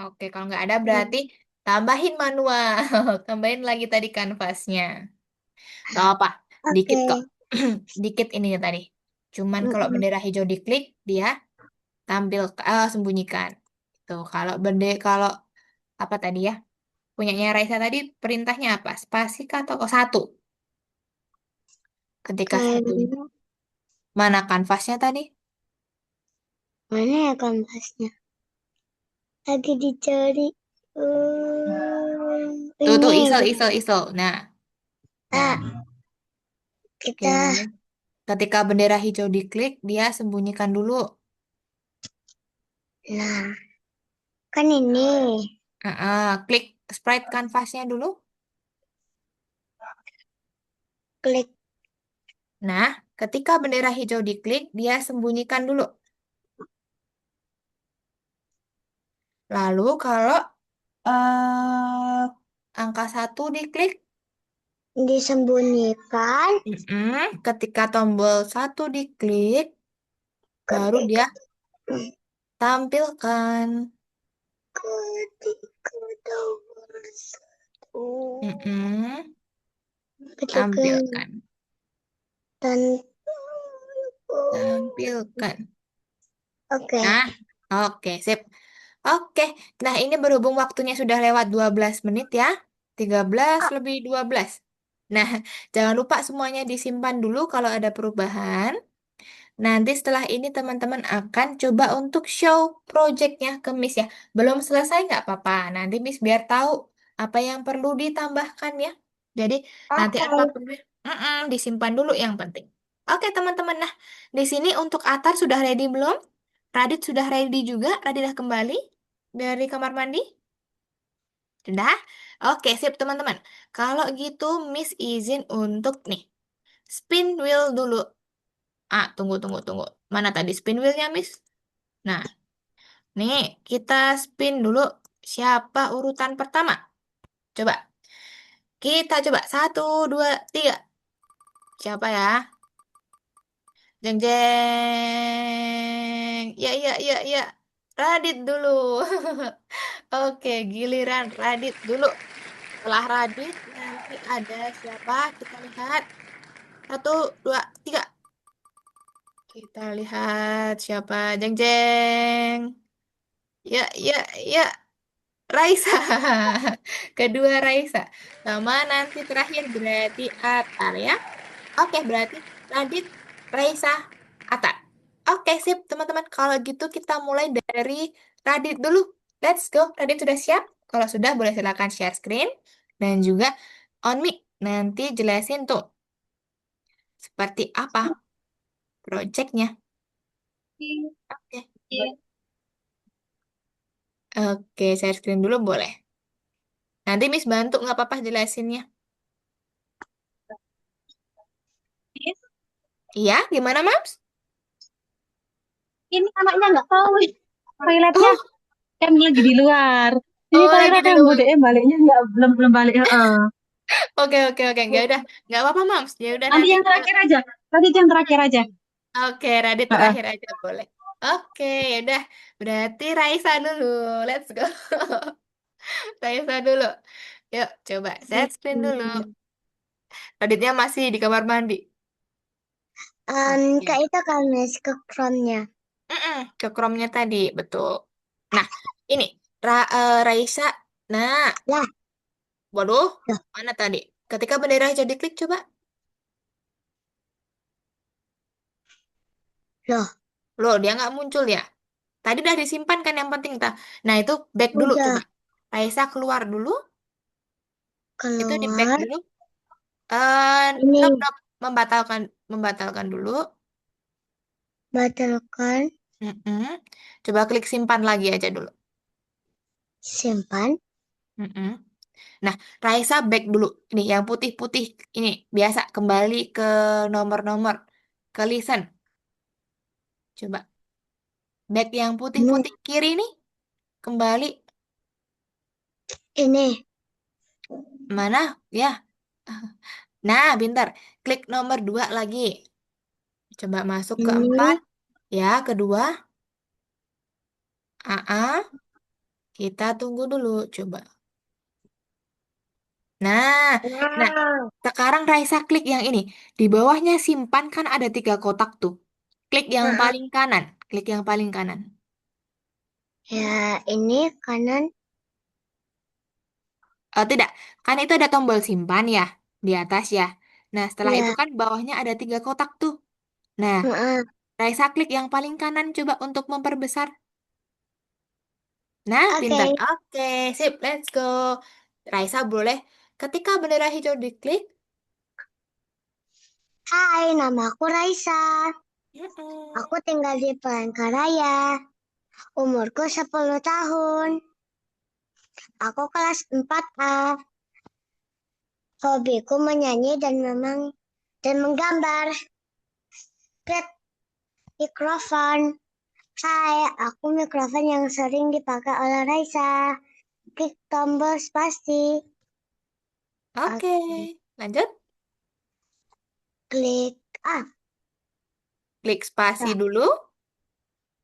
Oke, kalau nggak ada berarti tambahin manual. Tambahin lagi tadi kanvasnya. Gak apa, dikit Oke. kok. Dikit ini ya tadi. Cuman kalau Mm-mm. bendera hijau diklik, dia tampil sembunyikan. Tuh, kalau apa tadi ya? Punyanya Raisa tadi perintahnya apa? Spasi kah atau satu? Ketika satu. Kayaknya Mana kanvasnya tadi? mana ya kanvasnya? Lagi dicari. Tuh, Ini. isel, isel, isel. Nah, Ah, oke. kita. Ketika bendera hijau diklik, dia sembunyikan dulu. Nah, kan ini. Klik sprite kanvasnya dulu. Klik. Nah, ketika bendera hijau diklik, dia sembunyikan dulu. Lalu kalau angka satu diklik, Disembunyikan. ketika tombol satu diklik, baru dia Ketika. tampilkan. Ketika nomor satu. Mm-mm, Ketika tampilkan. dan. Tampilkan. Oke. Nah, oke, sip. Oke, nah ini berhubung waktunya sudah lewat 12 menit ya. 13 lebih 12. Nah, jangan lupa semuanya disimpan dulu kalau ada perubahan. Nanti setelah ini teman-teman akan coba untuk show projectnya ke Miss ya. Belum selesai nggak apa-apa. Nanti Miss biar tahu apa yang perlu ditambahkan ya. Jadi nanti Oke. apapun disimpan dulu yang penting. Oke teman-teman, nah di sini untuk Atar sudah ready belum? Radit sudah ready juga? Radit sudah kembali dari kamar mandi? Sudah? Oke, sip teman-teman. Kalau gitu Miss izin untuk nih spin wheel dulu. Tunggu, tunggu, tunggu. Mana tadi spin wheelnya, Miss? Nah, nih, kita spin dulu siapa urutan pertama. Coba. Kita coba. Satu, dua, tiga. Siapa ya? Jeng, jeng. Ya, ya, ya, ya. Radit dulu. Oke, giliran Radit dulu. Setelah Radit, nanti ada siapa? Kita lihat. Satu, dua, tiga. Kita lihat siapa. Jeng, jeng. Ya, ya, ya. Raisa. Kedua Raisa. Sama nanti terakhir berarti Atar ya. Oke, berarti Radit, Raisa, Atar. Oke, sip teman-teman. Kalau gitu kita mulai dari Radit dulu. Let's go. Radit sudah siap? Kalau sudah boleh silakan share screen dan juga on mic. Nanti jelasin tuh seperti apa projectnya. Oke. Oke, share screen dulu boleh. Nanti Miss bantu nggak apa-apa jelasinnya. Iya, gimana, Mams? Ini anaknya nggak tahu toiletnya Oh, kan lagi di luar. Ini oh paling lagi di kadang luar. bude baliknya nggak belum belum balik. Heeh. Oke, oke, oke. Nggak apa-apa, Mams. Ya udah Nanti nanti yang kita. terakhir aja. Nanti yang terakhir aja. Oke, Radit Heeh. terakhir aja boleh. Oke, ya udah. Berarti Raisa dulu. Let's go. Raisa dulu. Yuk, coba set screen dulu. Raditnya masih di kamar mandi. Kak Oke. itu kan Miss ke Chrome-nya. Ke Chrome-nya tadi, betul. Nah, ini Raisa. Nah, Lah, waduh, loh, mana tadi? Ketika bendera hijau diklik, coba. loh, Loh, dia nggak muncul ya? Tadi udah disimpan kan yang penting, ta. Nah, itu back dulu udah coba. Raisa keluar dulu. Itu di back keluar. dulu. Eh, Ini nope, nope. membatalkan membatalkan dulu. Batalkan. Mm-mm. Coba klik simpan lagi aja dulu. Simpan. Mm-mm. Nah, Raisa back dulu. Ini yang putih-putih ini biasa kembali ke nomor-nomor, ke listen. Coba back yang Ini. putih-putih kiri nih kembali Ini. mana? Ya. Nah, pintar. Klik nomor 2 lagi. Coba masuk ke 4. Ini. Ya, kedua. Kita tunggu dulu. Coba. Nah, nah, Wow. sekarang Raisa klik yang ini. Di bawahnya simpan kan ada 3 kotak tuh. Klik yang Heeh. paling kanan. Klik yang paling kanan. Ya, ini kanan. Tidak, kan itu ada tombol simpan ya di atas ya. Nah, setelah itu Ya. kan bawahnya ada 3 kotak tuh. Nah, Heeh. Raisa klik yang paling kanan coba untuk memperbesar. Nah, pintar. Oke. Oke, sip, let's go. Raisa boleh ketika bendera hijau diklik. Hai, nama aku Raisa. Mm-mm. Aku tinggal di Palangkaraya. Umurku 10 tahun. Aku kelas 4A. Hobiku menyanyi dan menggambar. Klik mikrofon. Hai, aku mikrofon yang sering dipakai oleh Raisa. Klik tombol spasi. Oke, lanjut. Klik. Ah, Klik spasi nah. dulu.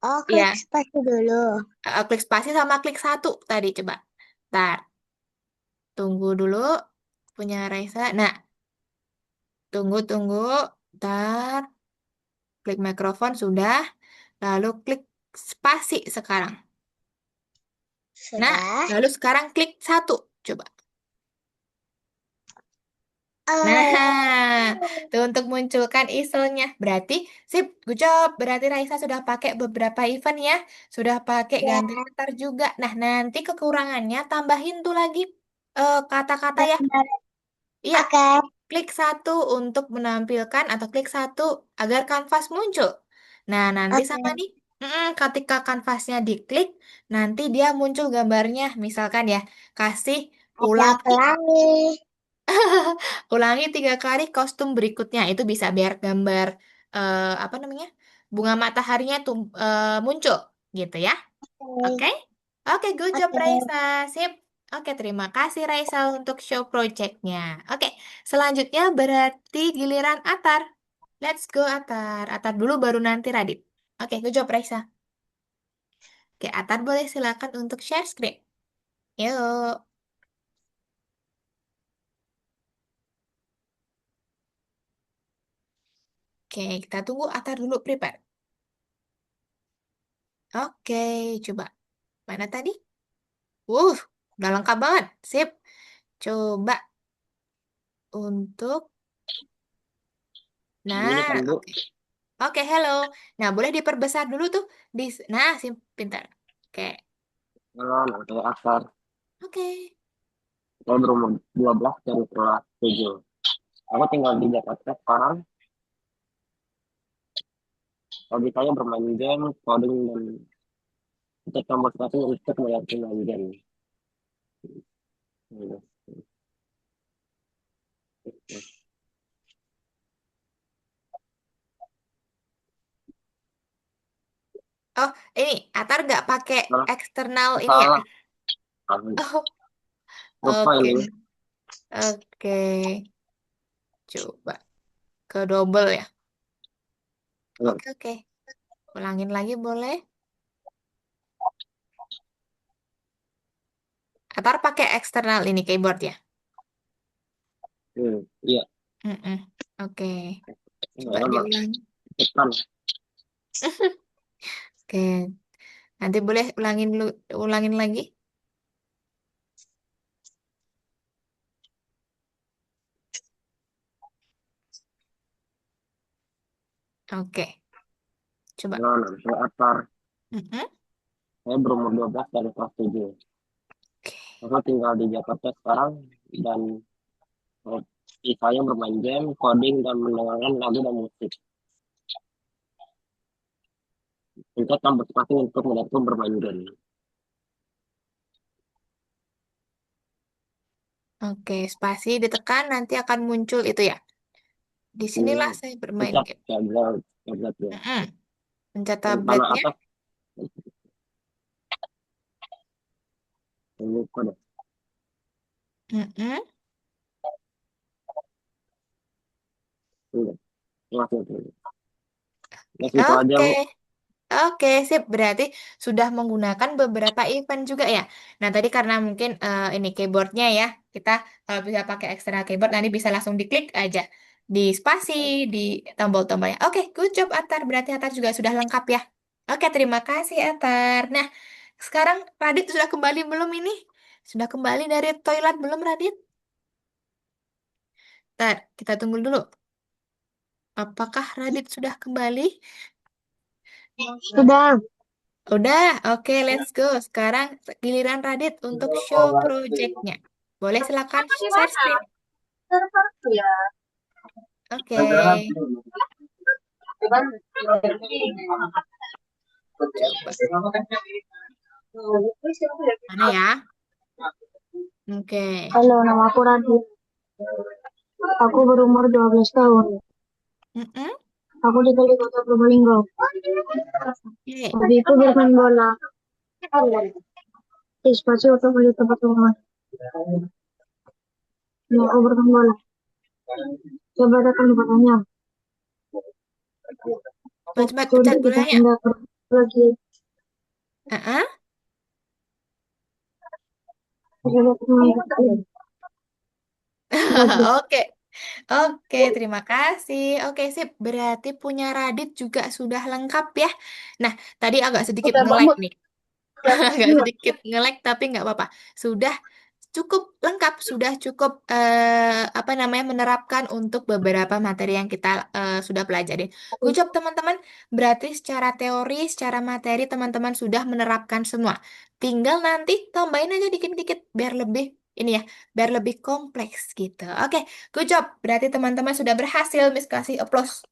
Oh, klik Ya, spasi dulu. klik spasi sama klik 1 tadi coba. Ntar, tunggu dulu punya Raisa. Nah, tunggu. Ntar, klik mikrofon sudah. Lalu klik spasi sekarang. Nah, Sudah. lalu sekarang klik 1 coba. Nah, Eh, tuh untuk munculkan iselnya. Berarti, sip, good job. Berarti Raisa sudah pakai beberapa event ya. Sudah pakai ganti ya, latar juga. Nah, nanti kekurangannya tambahin tuh lagi kata-kata ya. gambar. Iya, Oke. klik 1 untuk menampilkan atau klik 1 agar kanvas muncul. Nah, nanti sama Oke. nih, ketika kanvasnya diklik, nanti dia muncul gambarnya. Misalkan ya, kasih Ada ulangi pelangi. ulangi 3 kali kostum berikutnya. Itu bisa biar gambar apa namanya bunga mataharinya tuh muncul gitu ya. Oke? Oke. Oke, good job Oke. Raisa. Sip. Oke, terima kasih Raisa untuk show projectnya. Oke, selanjutnya berarti giliran Atar. Let's go Atar. Atar dulu baru nanti Radit. Oke, good job Raisa. Oke, Atar boleh silakan untuk share screen. Yuk. Oke, kita tunggu Atar dulu prepare. Oke, coba. Mana tadi? Udah lengkap banget. Sip. Coba untuk... Ini Nah, kan Bu, oke. Oke, hello. Nah, boleh diperbesar dulu tuh. Nah, pintar. Oke. halo, nama saya Akar. Oke. Saya berumur 12 dan kelas 7. Aku tinggal di Jakarta sekarang. Hobi saya bermain game, coding, dan pencet tombol satu untuk meyakinkan game. Oh, ini Atar nggak pakai Nah, eksternal ini ya? salah. Oh, Lupa oke. ini. Oke. Coba ke double ya. Oke. Ulangin lagi boleh? Atar pakai eksternal ini keyboard ya? Iya. Mm-mm. Oke. Coba Saya mah diulangi. tekan. Oke. Nanti boleh ulangin lagi. Oke. Coba. Halo, nama saya Akar. Mm-mm. Saya berumur 12 dan kelas 7. Oke. Aku tinggal di Jakarta sekarang dan Sisanya bermain game, coding, dan mendengarkan lagu dan musik. Singkat tambah spasi untuk mendapatkan bermain game. Oke, spasi ditekan nanti akan muncul itu ya. Disinilah Hmm. saya bermain Pencet game. tablet ya. Mm-mm. Pencet Yang paling tabletnya. atas ini kode. Mm-mm. Udah, langsung itu. Ya, itu aja, Oke. Bu. Oke, sip. Berarti sudah menggunakan beberapa event juga ya. Nah, tadi karena mungkin ini keyboardnya ya, kita kalau bisa pakai eksternal keyboard nanti bisa langsung diklik aja di spasi, di tombol-tombolnya. Oke, good job Atar. Berarti Atar juga sudah lengkap ya. Oke, terima kasih Atar. Nah, sekarang Radit sudah kembali belum ini? Sudah kembali dari toilet belum Radit? Ntar, kita tunggu dulu. Apakah Radit sudah kembali? Sudah. Udah, oke, let's go. Sekarang giliran Radit untuk show project-nya. Boleh silakan share screen. Oke, coba. Mana ya? Oke. Halo, nama aku Radit. Aku berumur 12 tahun. Mm-mm. Aku tinggal di kota Probolinggo. Oke. Hobiku bermain bola. Spasi untuk di tempat rumah. Ya, aku bermain bola. Coba datang di kotanya. Coba Jadi pencet kita bolanya. pindah ke lagi. Ah, Coba ketemu. Oke. Oke, terima kasih. Oke, sip. Berarti punya Radit juga sudah lengkap ya. Nah, tadi agak sedikit nge-lag nih. Agak sedikit nge-lag, tapi nggak apa-apa. Sudah cukup lengkap, sudah cukup apa namanya menerapkan untuk beberapa materi yang kita sudah pelajarin. Good job teman-teman. Berarti secara teori, secara materi teman-teman sudah menerapkan semua. Tinggal nanti tambahin aja dikit-dikit biar lebih ini ya, biar lebih kompleks gitu. Oke, good job. Berarti teman-teman sudah berhasil. Miss kasih applause.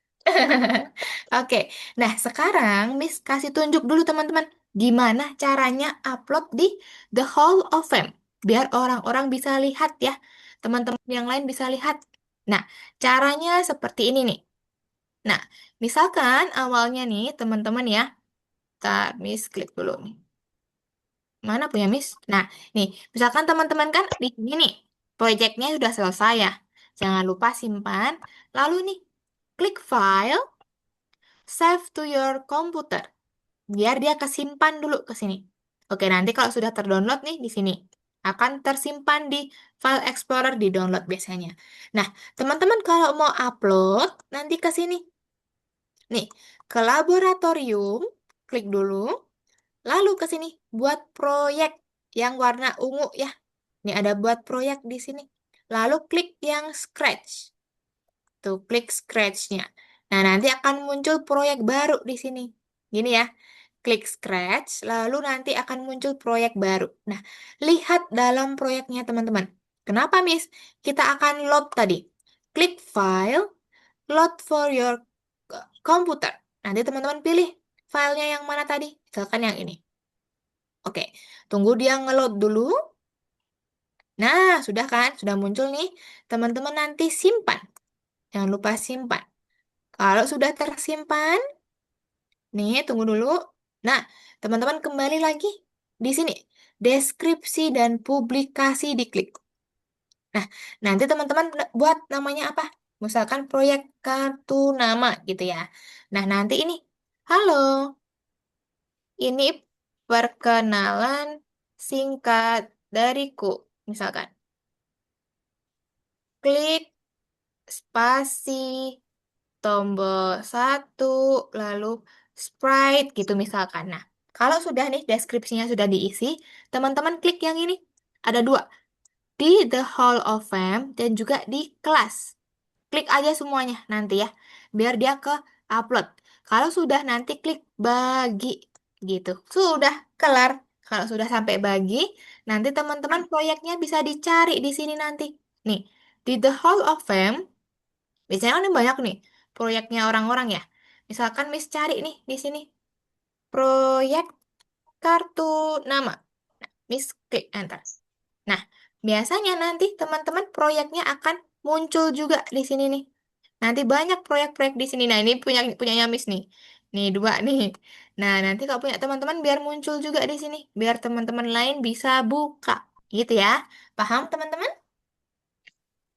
Oke, nah sekarang Miss kasih tunjuk dulu teman-teman gimana caranya upload di The Hall of Fame biar orang-orang bisa lihat ya, teman-teman yang lain bisa lihat. Nah, caranya seperti ini nih. Nah, misalkan awalnya nih teman-teman ya, tar Miss klik dulu nih. Mana punya Miss? Nah, nih, misalkan teman-teman kan di sini nih, proyeknya sudah selesai ya. Jangan lupa simpan. Lalu nih, klik file, save to your computer. Biar dia kesimpan dulu ke sini. Oke, nanti kalau sudah terdownload nih di sini akan tersimpan di file explorer di download biasanya. Nah, teman-teman kalau mau upload nanti ke sini. Nih, ke laboratorium, klik dulu, lalu ke sini buat proyek yang warna ungu ya. Nih ada buat proyek di sini. Lalu klik yang scratch. Tuh, klik scratch-nya. Nah, nanti akan muncul proyek baru di sini. Gini ya. Klik Scratch, lalu nanti akan muncul proyek baru. Nah, lihat dalam proyeknya teman-teman. Kenapa, Miss? Kita akan load tadi. Klik File, Load for your computer. Nanti teman-teman pilih filenya yang mana tadi. Misalkan yang ini. Oke, tunggu dia ngeload dulu. Nah, sudah kan? Sudah muncul nih. Teman-teman nanti simpan. Jangan lupa simpan. Kalau sudah tersimpan, nih, tunggu dulu. Nah, teman-teman kembali lagi di sini. Deskripsi dan publikasi diklik. Nah, nanti teman-teman buat namanya apa? Misalkan proyek kartu nama gitu ya. Nah, nanti ini. Halo, ini perkenalan singkat dariku. Misalkan. Klik spasi tombol satu, lalu Sprite gitu misalkan. Nah, kalau sudah nih deskripsinya sudah diisi, teman-teman klik yang ini. Ada dua, di The Hall of Fame dan juga di kelas. Klik aja semuanya nanti ya, biar dia ke upload. Kalau sudah nanti klik bagi gitu. Sudah kelar. Kalau sudah sampai bagi, nanti teman-teman proyeknya bisa dicari di sini nanti. Nih, Di The Hall of Fame, biasanya kan ini banyak nih proyeknya orang-orang ya. Misalkan Miss cari nih di sini. Proyek kartu nama. Miss klik enter. Nah, biasanya nanti teman-teman proyeknya akan muncul juga di sini nih. Nanti banyak proyek-proyek di sini. Nah, ini punyanya Miss nih. Nih dua nih. Nah, nanti kalau punya teman-teman biar muncul juga di sini, biar teman-teman lain bisa buka. Gitu ya. Paham teman-teman?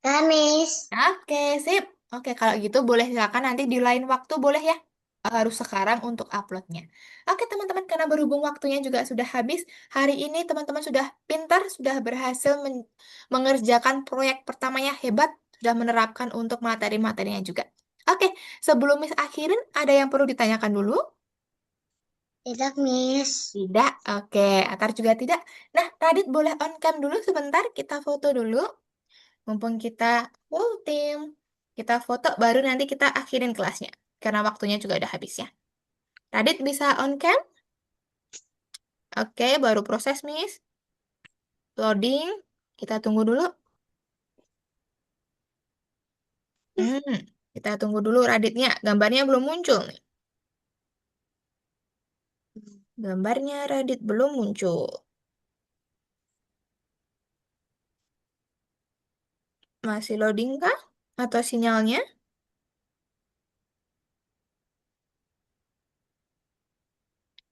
Kamis. Oke, sip. Oke, kalau gitu boleh silakan nanti di lain waktu boleh ya. Harus sekarang untuk uploadnya. Oke, teman-teman, karena berhubung waktunya juga sudah habis, hari ini teman-teman sudah pintar, sudah berhasil mengerjakan proyek pertamanya hebat, sudah menerapkan untuk materi-materinya juga. Oke, sebelum Miss akhirin, ada yang perlu ditanyakan dulu? Tidak, Miss. Tidak. Oke, Atar juga tidak. Nah, Radit boleh on cam dulu sebentar, kita foto dulu. Mumpung kita full tim, kita foto baru nanti kita akhirin kelasnya. Karena waktunya juga udah habis ya. Radit bisa on cam? Oke, baru proses, Miss. Loading. Kita tunggu dulu. Hmm, kita tunggu dulu Raditnya. Gambarnya belum muncul nih. Gambarnya Radit belum muncul. Masih loading kah? Atau sinyalnya?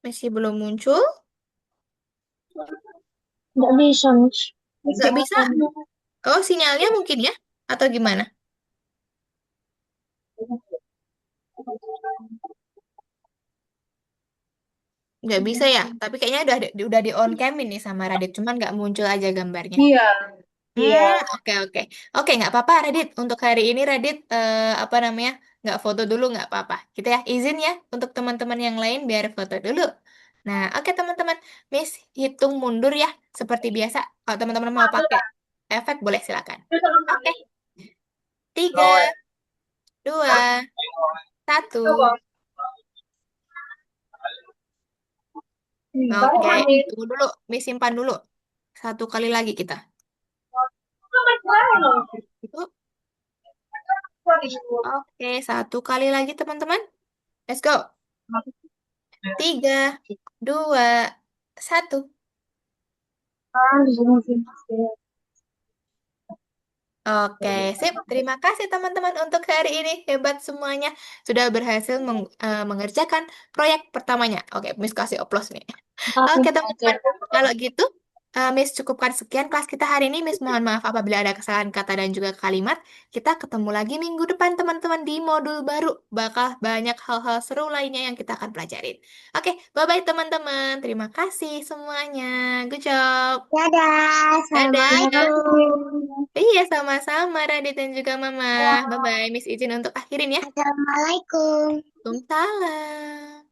Masih belum muncul? Nggak bisa, Miss. Nggak bisa? Oh, sinyalnya mungkin ya? Atau gimana? Nggak bisa ya? Tapi kayaknya udah di on cam ini sama Radit. Cuman nggak muncul aja gambarnya. Iya, iya. Oke, oke. Oke, nggak apa-apa, Radit. Untuk hari ini, Radit, apa namanya, nggak foto dulu, nggak apa-apa. Kita ya, izin ya untuk teman-teman yang lain biar foto dulu. Nah, oke teman-teman. Miss, hitung mundur ya, seperti biasa. Kalau teman-teman mau pakai efek, boleh silakan. Oke, 3, 2, 1. Oke, tunggu dulu. Miss simpan dulu. Satu kali lagi kita. Itu. Oke, satu kali lagi teman-teman. Let's go. 3, 2, 1. Oke, sip. Terima kasih teman-teman untuk hari ini. Hebat semuanya. Sudah berhasil mengerjakan proyek pertamanya. Oke, Miss kasih oplos nih. Oke teman-teman, kalau gitu Miss cukupkan sekian kelas kita hari ini. Miss mohon maaf apabila ada kesalahan kata dan juga kalimat. Kita ketemu lagi minggu depan teman-teman di modul baru. Bakal banyak hal-hal seru lainnya yang kita akan pelajarin. Oke, bye-bye teman-teman. Terima kasih semuanya. Good job. Dadah. Dadah. Assalamualaikum. Iya, sama-sama Radit dan juga Mama. Bye-bye. Miss izin untuk akhirin ya. Assalamualaikum. Waalaikumsalam.